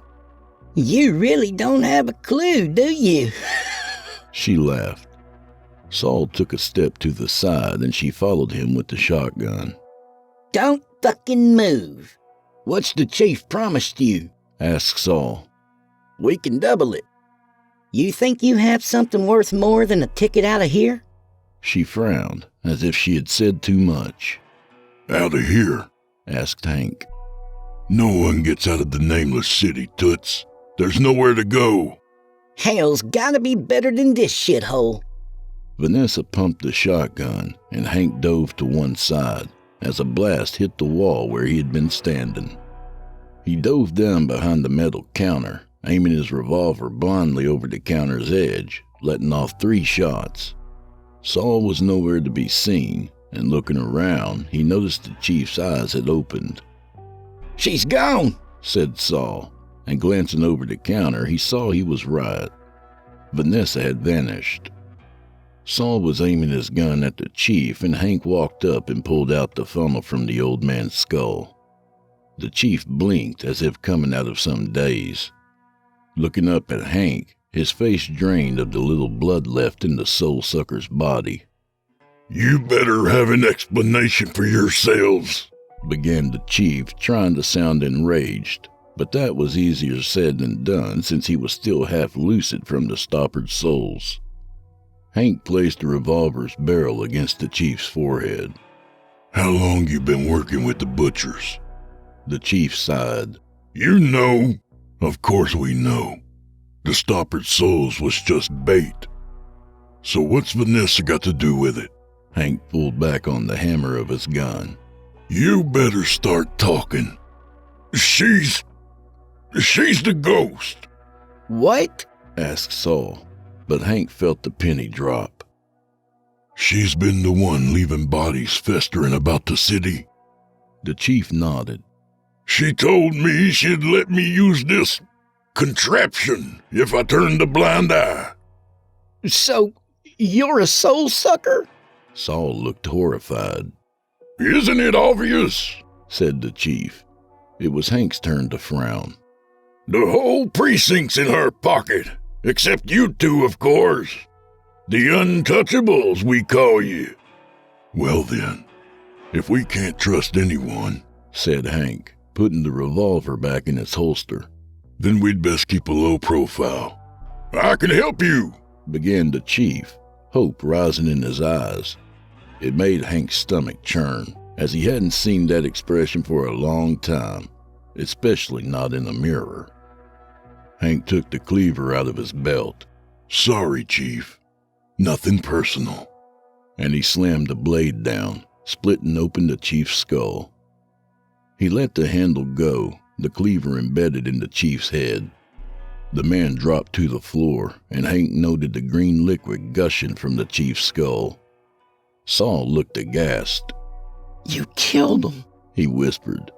You really don't have a clue, do you? She laughed. Saul took a step to the side and she followed him with the shotgun. Don't fucking move. What's the chief promised you? Asked Saul. We can double it. You think you have something worth more than a ticket out of here? She frowned, as if she had said too much. Out of here? Asked Hank. No one gets out of the Nameless City, Toots. There's nowhere to go. Hell's gotta be better than this shithole. Vanessa pumped the shotgun, and Hank dove to one side as a blast hit the wall where he had been standing. He dove down behind the metal counter, aiming his revolver blindly over the counter's edge, letting off 3 shots. Saul was nowhere to be seen, and looking around, he noticed the chief's eyes had opened. She's gone, said Saul, and glancing over the counter, he saw he was right. Vanessa had vanished. Saul was aiming his gun at the chief, and Hank walked up and pulled out the funnel from the old man's skull. The chief blinked as if coming out of some daze. Looking up at Hank, his face drained of the little blood left in the soul-sucker's body. You better have an explanation for yourselves. began the chief, trying to sound enraged, but that was easier said than done since he was still half lucid from the stoppered souls. Hank placed the revolver's barrel against the chief's forehead. How long you been working with the butchers? The chief sighed. You know. Of course we know. The stoppered souls was just bait. So what's Vanessa got to do with it? Hank pulled back on the hammer of his gun. You better start talking. She's the ghost. What? Asked Saul, but Hank felt the penny drop. She's been the one leaving bodies festering about the city. The chief nodded. She told me she'd let me use this contraption if I turned a blind eye. So, you're a soul sucker? Saul looked horrified. Isn't it obvious? Said the chief. It was Hank's turn to frown. The whole precinct's in her pocket, except you two, of course. The untouchables, we call you. Well then, if we can't trust anyone, said Hank, putting the revolver back in its holster, then we'd best keep a low profile. I can help you, began the chief, hope rising in his eyes. It made Hank's stomach churn, as he hadn't seen that expression for a long time, especially not in a mirror. Hank took the cleaver out of his belt. Sorry, Chief. Nothing personal. And he slammed the blade down, splitting open the chief's skull. He let the handle go, the cleaver embedded in the chief's head. The man dropped to the floor, and Hank noted the green liquid gushing from the chief's skull. Saul looked aghast. You killed him, he whispered.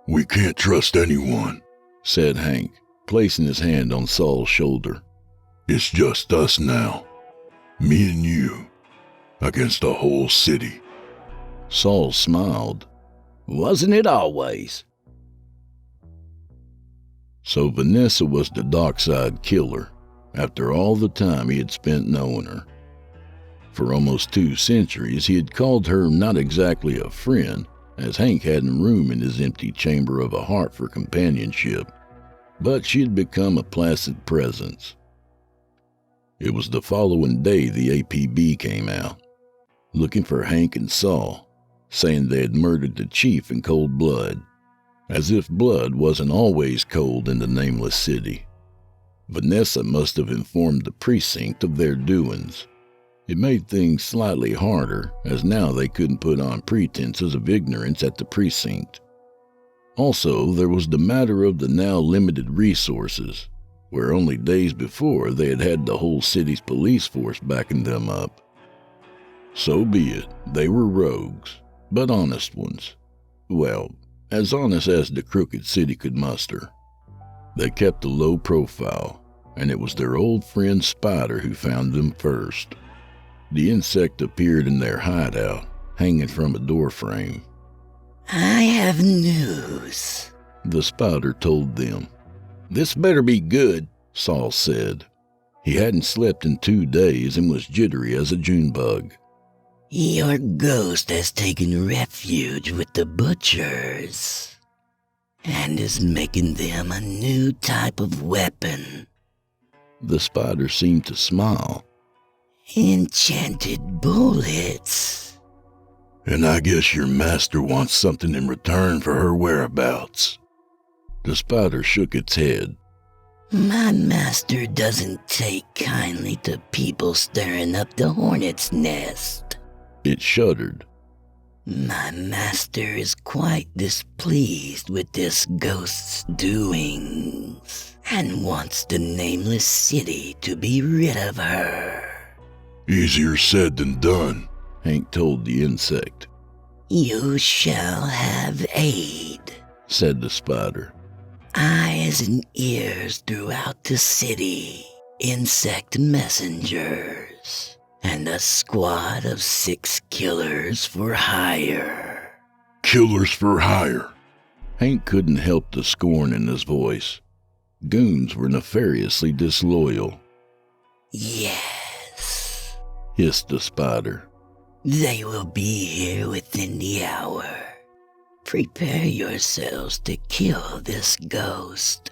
We can't trust anyone, said Hank, placing his hand on Saul's shoulder. It's just us now. Me and you, against the whole city. Saul smiled. Wasn't it always? So Vanessa was the dockside killer, after all the time he had spent knowing her. For almost 2 centuries, he had called her not exactly a friend, as Hank hadn't room in his empty chamber of a heart for companionship, but she had become a placid presence. It was the following day the APB came out, looking for Hank and Saul, saying they had murdered the chief in cold blood, as if blood wasn't always cold in the Nameless City. Vanessa must have informed the precinct of their doings. It made things slightly harder, as now they couldn't put on pretenses of ignorance at the precinct. Also, there was the matter of the now limited resources, where only days before they had had the whole city's police force backing them up. So be it, they were rogues, but honest ones. Well, as honest as the crooked city could muster. They kept a low profile, and it was their old friend Spider who found them first. The insect appeared in their hideout, hanging from a doorframe. I have news, the Spider told them. This better be good, Saul said. He hadn't slept in 2 days and was jittery as a June bug. Your ghost has taken refuge with the butchers and is making them a new type of weapon. The Spider seemed to smile. Enchanted bullets. And I guess your master wants something in return for her whereabouts. The Spider shook its head. My master doesn't take kindly to people stirring up the hornet's nest. It shuddered. My master is quite displeased with this ghost's doings and wants the Nameless City to be rid of her. Easier said than done, Hank told the insect. You shall have aid, said the Spider. Eyes and ears throughout the city, insect messengers, and a squad of 6 killers for hire. Killers for hire? Hank couldn't help the scorn in his voice. Goons were nefariously disloyal. Yes, hissed the Spider. They will be here within the hour. Prepare yourselves to kill this ghost.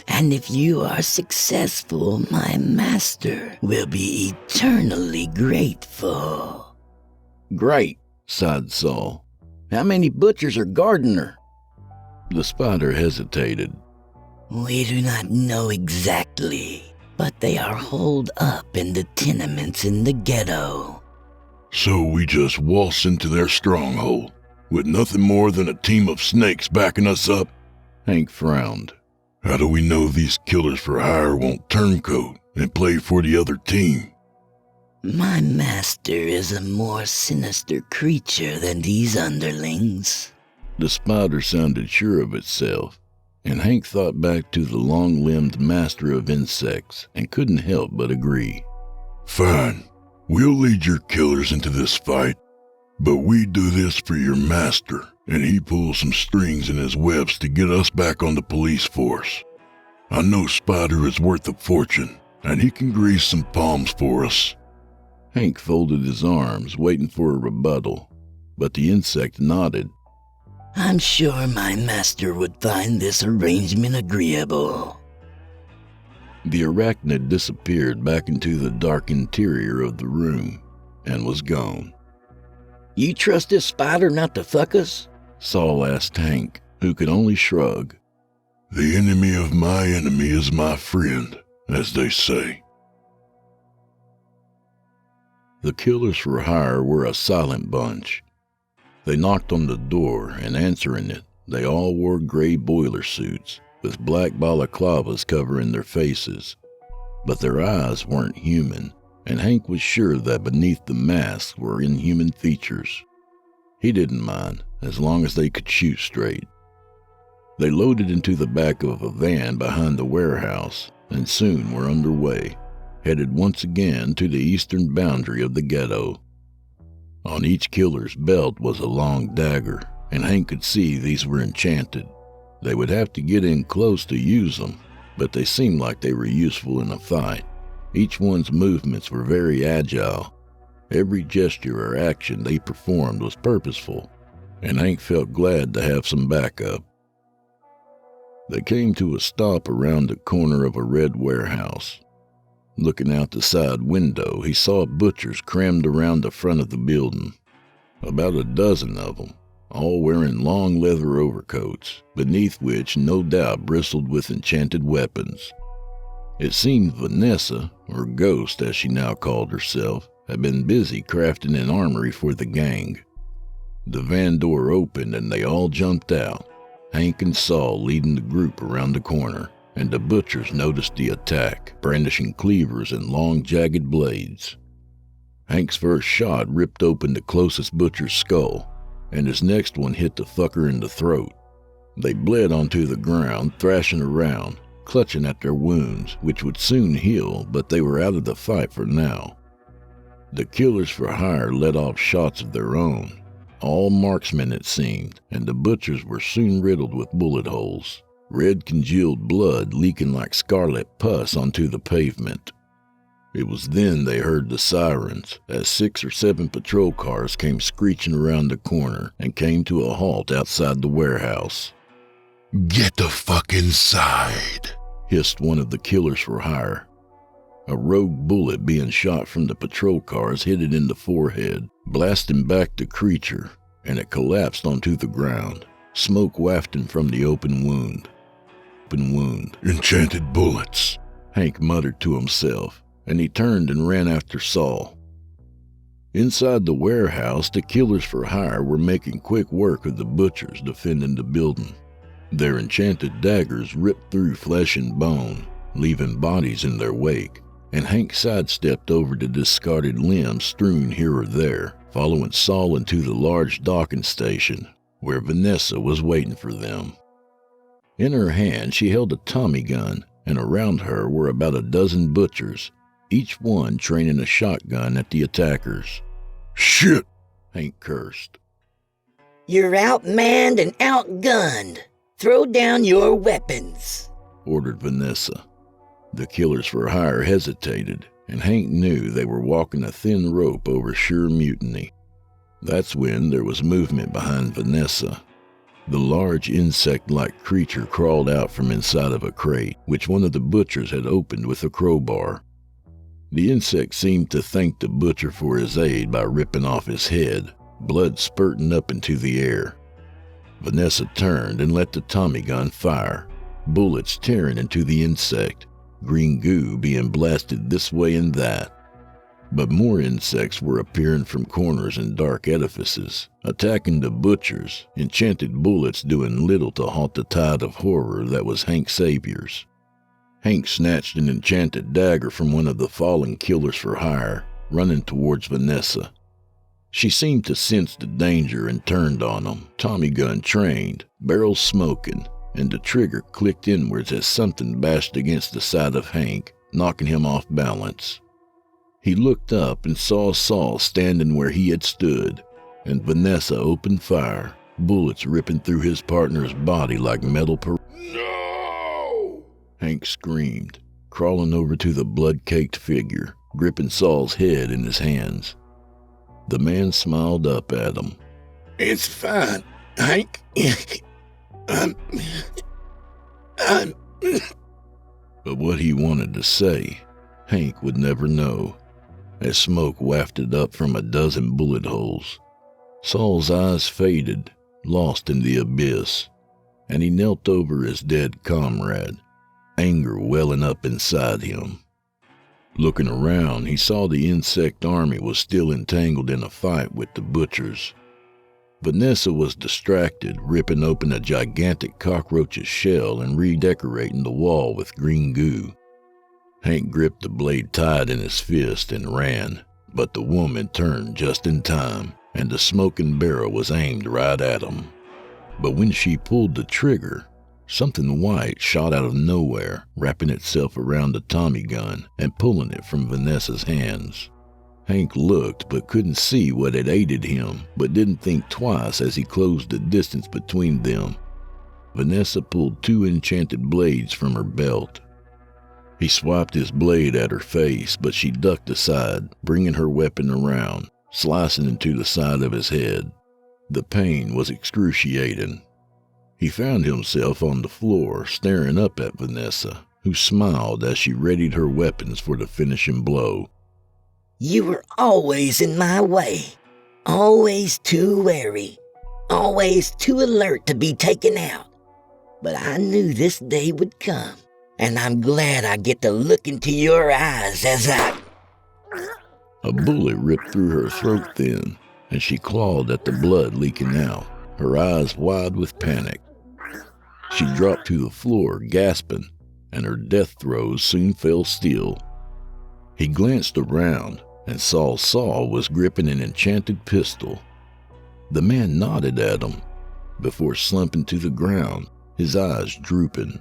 And if you are successful, my master will be eternally grateful. Great, sighed Saul. How many butchers are guarding her? The spider hesitated. We do not know exactly, but they are holed up in the tenements in the ghetto. So we just waltz into their stronghold, with nothing more than a team of snakes backing us up? Hank frowned. How do we know these killers for hire won't turncoat and play for the other team? My master is a more sinister creature than these underlings. The spider sounded sure of itself, and Hank thought back to the long-limbed master of insects and couldn't help but agree. Fine, we'll lead your killers into this fight, but we do this for your master, and he pulls some strings in his webs to get us back on the police force. I know Spider is worth a fortune, and he can grease some palms for us. Hank folded his arms, waiting for a rebuttal, but the insect nodded. I'm sure my master would find this arrangement agreeable. The arachnid disappeared back into the dark interior of the room and was gone. You trust this spider not to fuck us? Saul asked Hank, who could only shrug. The enemy of my enemy is my friend, as they say. The killers for hire were a silent bunch. They knocked on the door, and answering it, they all wore gray boiler suits with black balaclavas covering their faces. But their eyes weren't human, and Hank was sure that beneath the masks were inhuman features. He didn't mind, as long as they could shoot straight. They loaded into the back of a van behind the warehouse, and soon were underway, headed once again to the eastern boundary of the ghetto. On each killer's belt was a long dagger, and Hank could see these were enchanted. They would have to get in close to use them, but they seemed like they were useful in a fight. Each one's movements were very agile. Every gesture or action they performed was purposeful, and Hank felt glad to have some backup. They came to a stop around the corner of a red warehouse. Looking out the side window, he saw butchers crammed around the front of the building. About a dozen of them, all wearing long leather overcoats, beneath which no doubt bristled with enchanted weapons. It seemed Vanessa, or Ghost as she now called herself, had been busy crafting an armory for the gang. The van door opened and they all jumped out, Hank and Saul leading the group around the corner, and the butchers noticed the attack, brandishing cleavers and long jagged blades. Hank's first shot ripped open the closest butcher's skull, and his next one hit the fucker in the throat. They bled onto the ground, thrashing around, clutching at their wounds, which would soon heal, but they were out of the fight for now. The killers for hire let off shots of their own, all marksmen it seemed, and the butchers were soon riddled with bullet holes, red congealed blood leaking like scarlet pus onto the pavement. It was then they heard the sirens, as 6 or 7 patrol cars came screeching around the corner and came to a halt outside the warehouse. Get the fuck inside, hissed one of the killers for hire. A rogue bullet being shot from the patrol cars hit it in the forehead, blasting back the creature, and it collapsed onto the ground, smoke wafting from the open wound. Enchanted bullets, Hank muttered to himself, and he turned and ran after Saul. Inside the warehouse, the killers for hire were making quick work of the butchers defending the building. Their enchanted daggers ripped through flesh and bone, leaving bodies in their wake, and Hank sidestepped over the discarded limbs strewn here or there, following Saul into the large docking station, where Vanessa was waiting for them. In her hand, she held a Tommy gun, and around her were about a dozen butchers, each one training a shotgun at the attackers. Shit, Hank cursed. You're outmanned and outgunned. Throw down your weapons, ordered Vanessa. The killers for hire hesitated, and Hank knew they were walking a thin rope over sure mutiny. That's when there was movement behind Vanessa. The large insect-like creature crawled out from inside of a crate, which one of the butchers had opened with a crowbar. The insect seemed to thank the butcher for his aid by ripping off his head, blood spurting up into the air. Vanessa turned and let the Tommy gun fire, bullets tearing into the insect, green goo being blasted this way and that. But more insects were appearing from corners and dark edifices, attacking the butchers, enchanted bullets doing little to halt the tide of horror that was Hank Savior's. Hank snatched an enchanted dagger from one of the fallen killers for hire, running towards Vanessa. She seemed to sense the danger and turned on him, Tommy gun trained, barrel smoking, and the trigger clicked inwards as something bashed against the side of Hank, knocking him off balance. He looked up and saw Saul standing where he had stood, and Vanessa opened fire, bullets ripping through his partner's body like metal No! Hank screamed, crawling over to the blood-caked figure, gripping Saul's head in his hands. The man smiled up at him. It's fine, Hank. But what he wanted to say, Hank would never know, as smoke wafted up from a dozen bullet holes. Saul's eyes faded, lost in the abyss, and he knelt over his dead comrade, anger welling up inside him. Looking around, he saw the insect army was still entangled in a fight with the butchers. Vanessa was distracted, ripping open a gigantic cockroach's shell and redecorating the wall with green goo. Hank gripped the blade tight in his fist and ran, but the woman turned just in time, and the smoking barrel was aimed right at him. But when she pulled the trigger, something white shot out of nowhere, wrapping itself around the Tommy gun and pulling it from Vanessa's hands. Hank looked but couldn't see what had aided him, but didn't think twice as he closed the distance between them. Vanessa pulled 2 enchanted blades from her belt. He swiped his blade at her face, but she ducked aside, bringing her weapon around, slicing into the side of his head. The pain was excruciating. He found himself on the floor, staring up at Vanessa, who smiled as she readied her weapons for the finishing blow. You were always in my way, always too wary, always too alert to be taken out. But I knew this day would come, and I'm glad I get to look into your eyes as I... A bullet ripped through her throat then, and she clawed at the blood leaking out, her eyes wide with panic. She dropped to the floor, gasping, and her death throes soon fell still. He glanced around and saw Saul was gripping an enchanted pistol. The man nodded at him before slumping to the ground, his eyes drooping.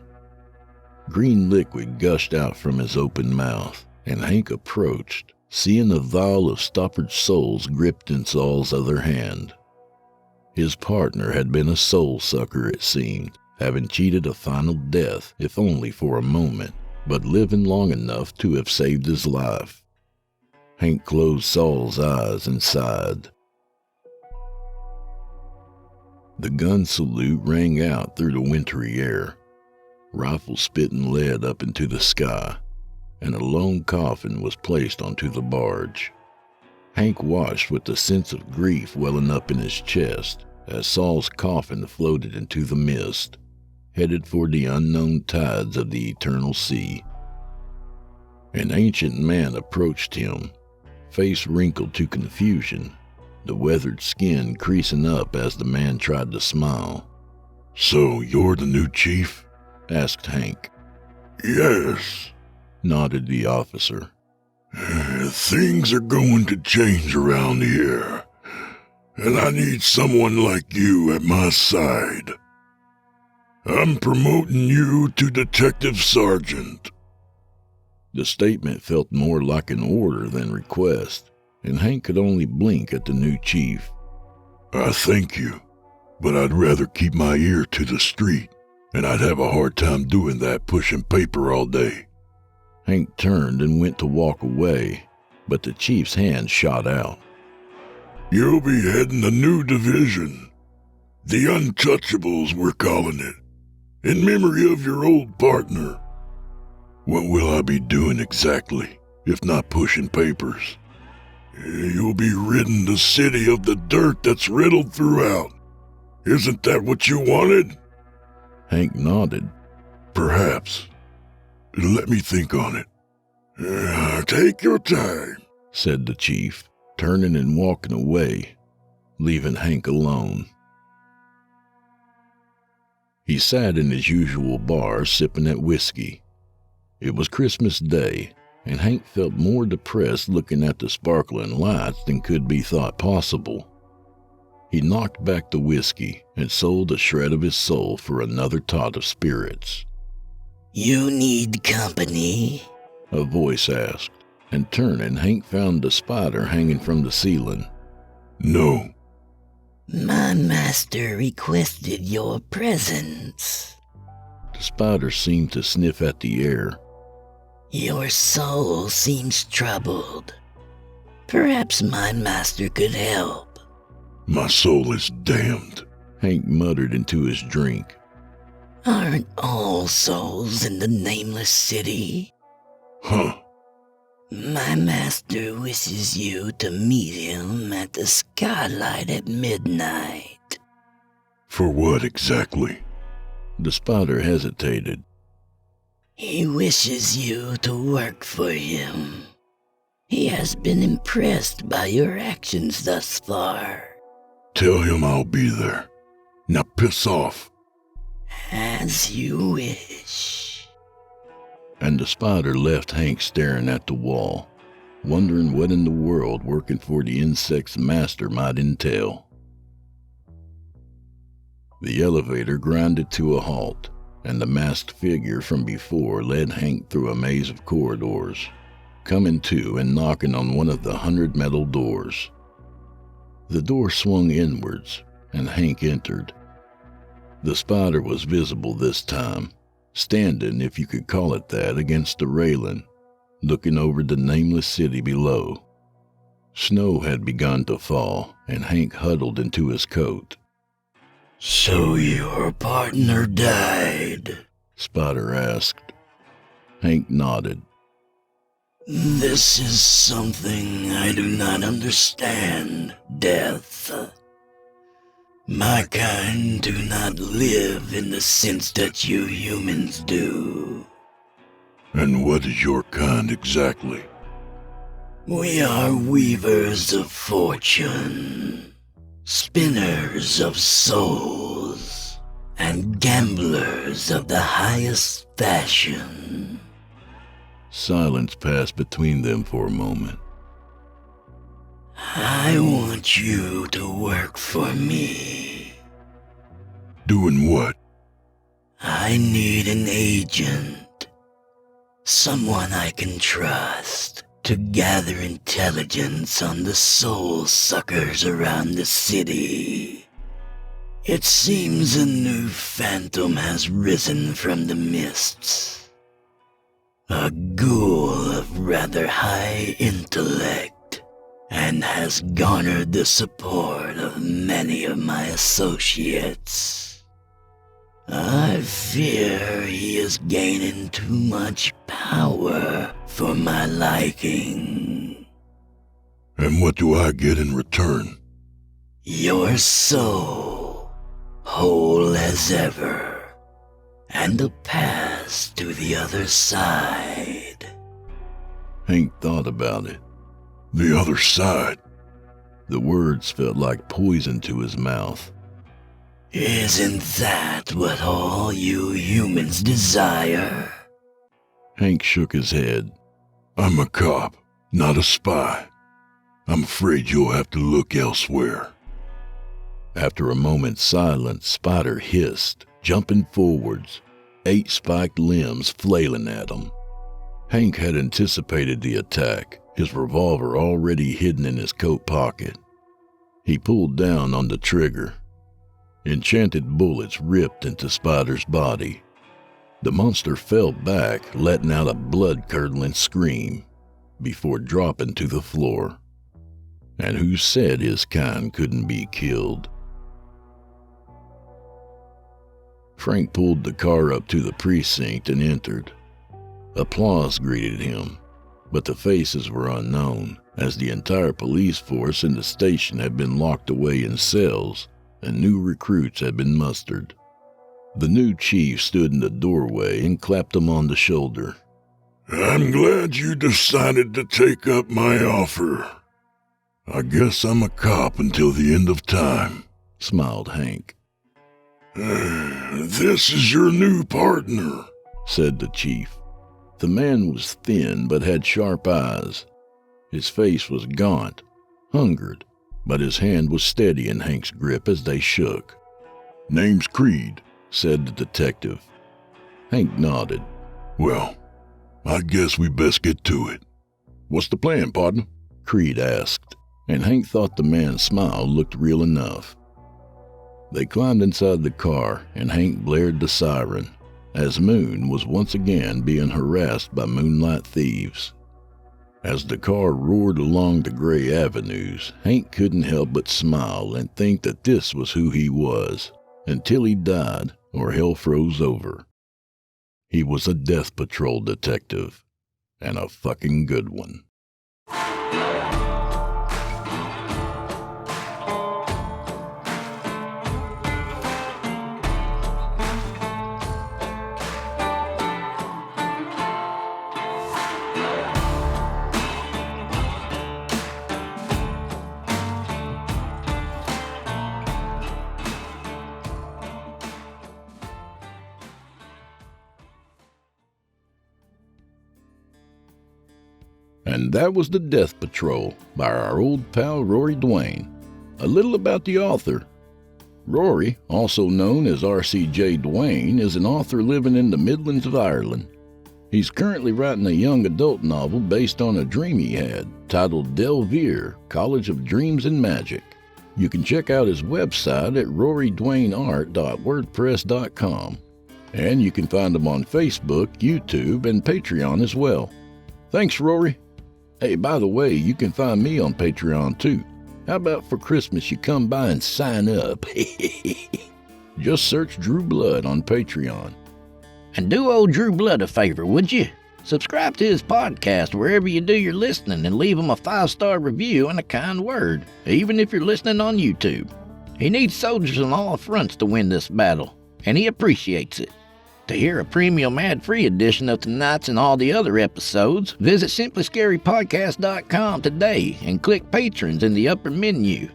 Green liquid gushed out from his open mouth, and Hank approached, seeing a vial of stoppered souls gripped in Saul's other hand. His partner had been a soul sucker, it seemed, having cheated a final death, if only for a moment, but living long enough to have saved his life. Hank closed Saul's eyes and sighed. The gun salute rang out through the wintry air, rifle spitting lead up into the sky, and a lone coffin was placed onto the barge. Hank watched with a sense of grief welling up in his chest as Saul's coffin floated into the mist, headed for the unknown tides of the eternal sea. An ancient man approached him, face wrinkled to confusion, the weathered skin creasing up as the man tried to smile. So you're the new chief? Asked Hank. Yes, Nodded the officer. Things are going to change around here, and I need someone like you at my side. I'm promoting you to detective sergeant. The statement felt more like an order than request, and Hank could only blink at the new chief. I thank you, but I'd rather keep my ear to the street, and I'd have a hard time doing that pushing paper all day. Hank turned and went to walk away, but the chief's hand shot out. You'll be heading a new division. The Untouchables, we're calling it, in memory of your old partner. What will I be doing exactly, if not pushing papers? You'll be ridding the city of the dirt that's riddled throughout. Isn't that what you wanted? Hank nodded. Perhaps. Let me think on it. Take your time, said the chief, turning and walking away, leaving Hank alone. He sat in his usual bar sipping at whiskey. It was Christmas Day, and Hank felt more depressed looking at the sparkling lights than could be thought possible. He knocked back the whiskey and sold a shred of his soul for another tot of spirits. You need company? A voice asked, and turning, Hank found the spider hanging from the ceiling. No. My master requested your presence. The spider seemed to sniff at the air. Your soul seems troubled. Perhaps my master could help. My soul is damned, Hank muttered into his drink. Aren't all souls in the Nameless City? Huh. My master wishes you to meet him at the skylight at midnight. For what exactly? The spider hesitated. He wishes you to work for him. He has been impressed by your actions thus far. Tell him I'll be there. Now piss off. As you wish. And the spider left Hank staring at the wall, wondering what in the world working for the insect's master might entail. The elevator grinded to a halt, and the masked figure from before led Hank through a maze of corridors, coming to and knocking on one of the 100 metal doors. The door swung inwards, and Hank entered. The spider was visible this time, standing, if you could call it that, against the railing, looking over the Nameless City below. Snow had begun to fall, and Hank huddled into his coat. So your partner died? Spider asked. Hank nodded. This is something I do not understand, death. My kind do not live in the sense that you humans do. And what is your kind exactly? We are weavers of fortune, spinners of souls, and gamblers of the highest fashion. Silence passed between them for a moment. I want you to work for me. Doing what? I need an agent. Someone I can trust to gather intelligence on the soul suckers around the city. It seems a new phantom has risen from the mists. A ghoul of rather high intellect, and has garnered the support of many of my associates. I fear he is gaining too much power for my liking. And what do I get in return? Your soul, whole as ever, and a pass to the other side. Hank thought about it. The other side? The words felt like poison to his mouth. Isn't that what all you humans desire? Hank shook his head. I'm a cop, not a spy. I'm afraid you'll have to look elsewhere. After a moment's silence, Spider hissed, jumping forwards, 8 spiked limbs flailing at him. Hank had anticipated the attack, his revolver already hidden in his coat pocket. He pulled down on the trigger. Enchanted bullets ripped into Spider's body. The monster fell back, letting out a blood-curdling scream, before dropping to the floor. And who said his kind couldn't be killed? Frank pulled the car up to the precinct and entered. Applause greeted him, but the faces were unknown, as the entire police force in the station had been locked away in cells and new recruits had been mustered. The new chief stood in the doorway and clapped him on the shoulder. I'm glad you decided to take up my offer. I guess I'm a cop until the end of time, smiled Hank. This is your new partner, said the chief. The man was thin but had sharp eyes. His face was gaunt, hungered, but his hand was steady in Hank's grip as they shook. Name's Creed, said the detective. Hank nodded. Well, I guess we best get to it. What's the plan, partner? Creed asked, and Hank thought the man's smile looked real enough. They climbed inside the car, and Hank blared the siren, as Moon was once again being harassed by moonlight thieves. As the car roared along the gray avenues, Hank couldn't help but smile and think that this was who he was, until he died or hell froze over. He was a Death Patrol detective, and a fucking good one. And that was The Death Patrol by our old pal Rory Dwane. A little about the author. Rory, also known as RCJ Dwane, is an author living in the Midlands of Ireland. He's currently writing a young adult novel based on a dream he had, titled Delvere, College of Dreams and Magic. You can check out his website at rorydwaneart.wordpress.com. And you can find him on Facebook, YouTube, and Patreon as well. Thanks, Rory. Hey, by the way, you can find me on Patreon too. How about for Christmas you come by and sign up? Just search Drew Blood on Patreon. And do old Drew Blood a favor, would you? Subscribe to his podcast wherever you do your listening and leave him a 5-star review and a kind word, even if you're listening on YouTube. He needs soldiers on all fronts to win this battle, and he appreciates it. To hear a premium ad-free edition of tonight's and all the other episodes, visit simplyscarypodcast.com today and click Patrons in the upper menu.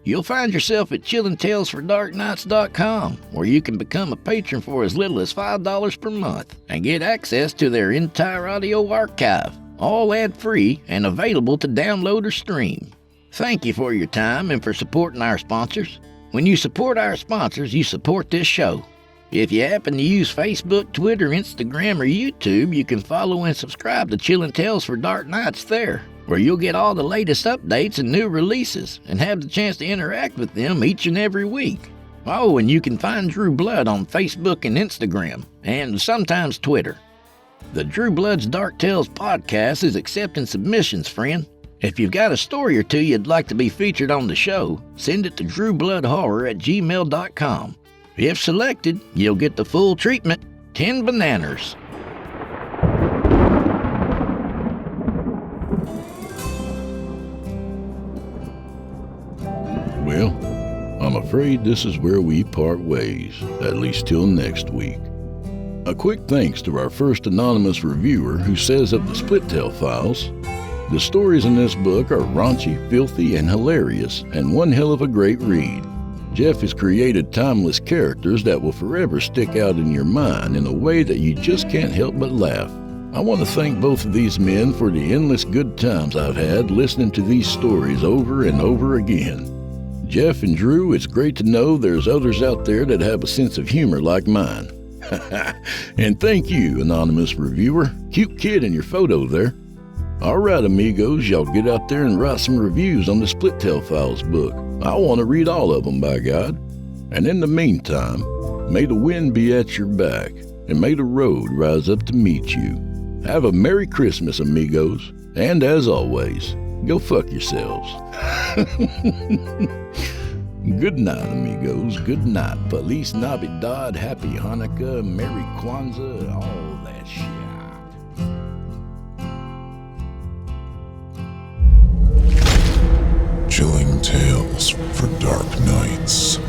You'll find yourself at chillingtalesfordarknights.com, where you can become a patron for as little as $5 per month and get access to their entire audio archive, all ad-free and available to download or stream. Thank you for your time and for supporting our sponsors. When you support our sponsors, you support this show. If you happen to use Facebook, Twitter, Instagram, or YouTube, you can follow and subscribe to Chillin' Tales for Dark Nights there, where you'll get all the latest updates and new releases and have the chance to interact with them each and every week. Oh, and you can find Drew Blood on Facebook and Instagram, and sometimes Twitter. The Drew Blood's Dark Tales podcast is accepting submissions, friend. If you've got a story or two you'd like to be featured on the show, send it to drewbloodhorror@gmail.com. If selected, you'll get the full treatment, 10 bananas. Well, I'm afraid this is where we part ways, at least till next week. A quick thanks to our first anonymous reviewer who says of the Splittail Files, the stories in this book are raunchy, filthy, and hilarious, and one hell of a great read. Jeff has created timeless characters that will forever stick out in your mind in a way that you just can't help but laugh. I want to thank both of these men for the endless good times I've had listening to these stories over and over again. Jeff and Drew, it's great to know there's others out there that have a sense of humor like mine. And thank you, anonymous reviewer. Cute kid in your photo there. All right, amigos, y'all get out there and write some reviews on the Splittail Files book. I want to read all of them, by God. And in the meantime, may the wind be at your back, and may the road rise up to meet you. Have a Merry Christmas, amigos. And as always, go fuck yourselves. Good night, amigos. Good night. Feliz Navidad, Happy Hanukkah, Merry Kwanzaa, all that shit. Chilling tales for dark nights.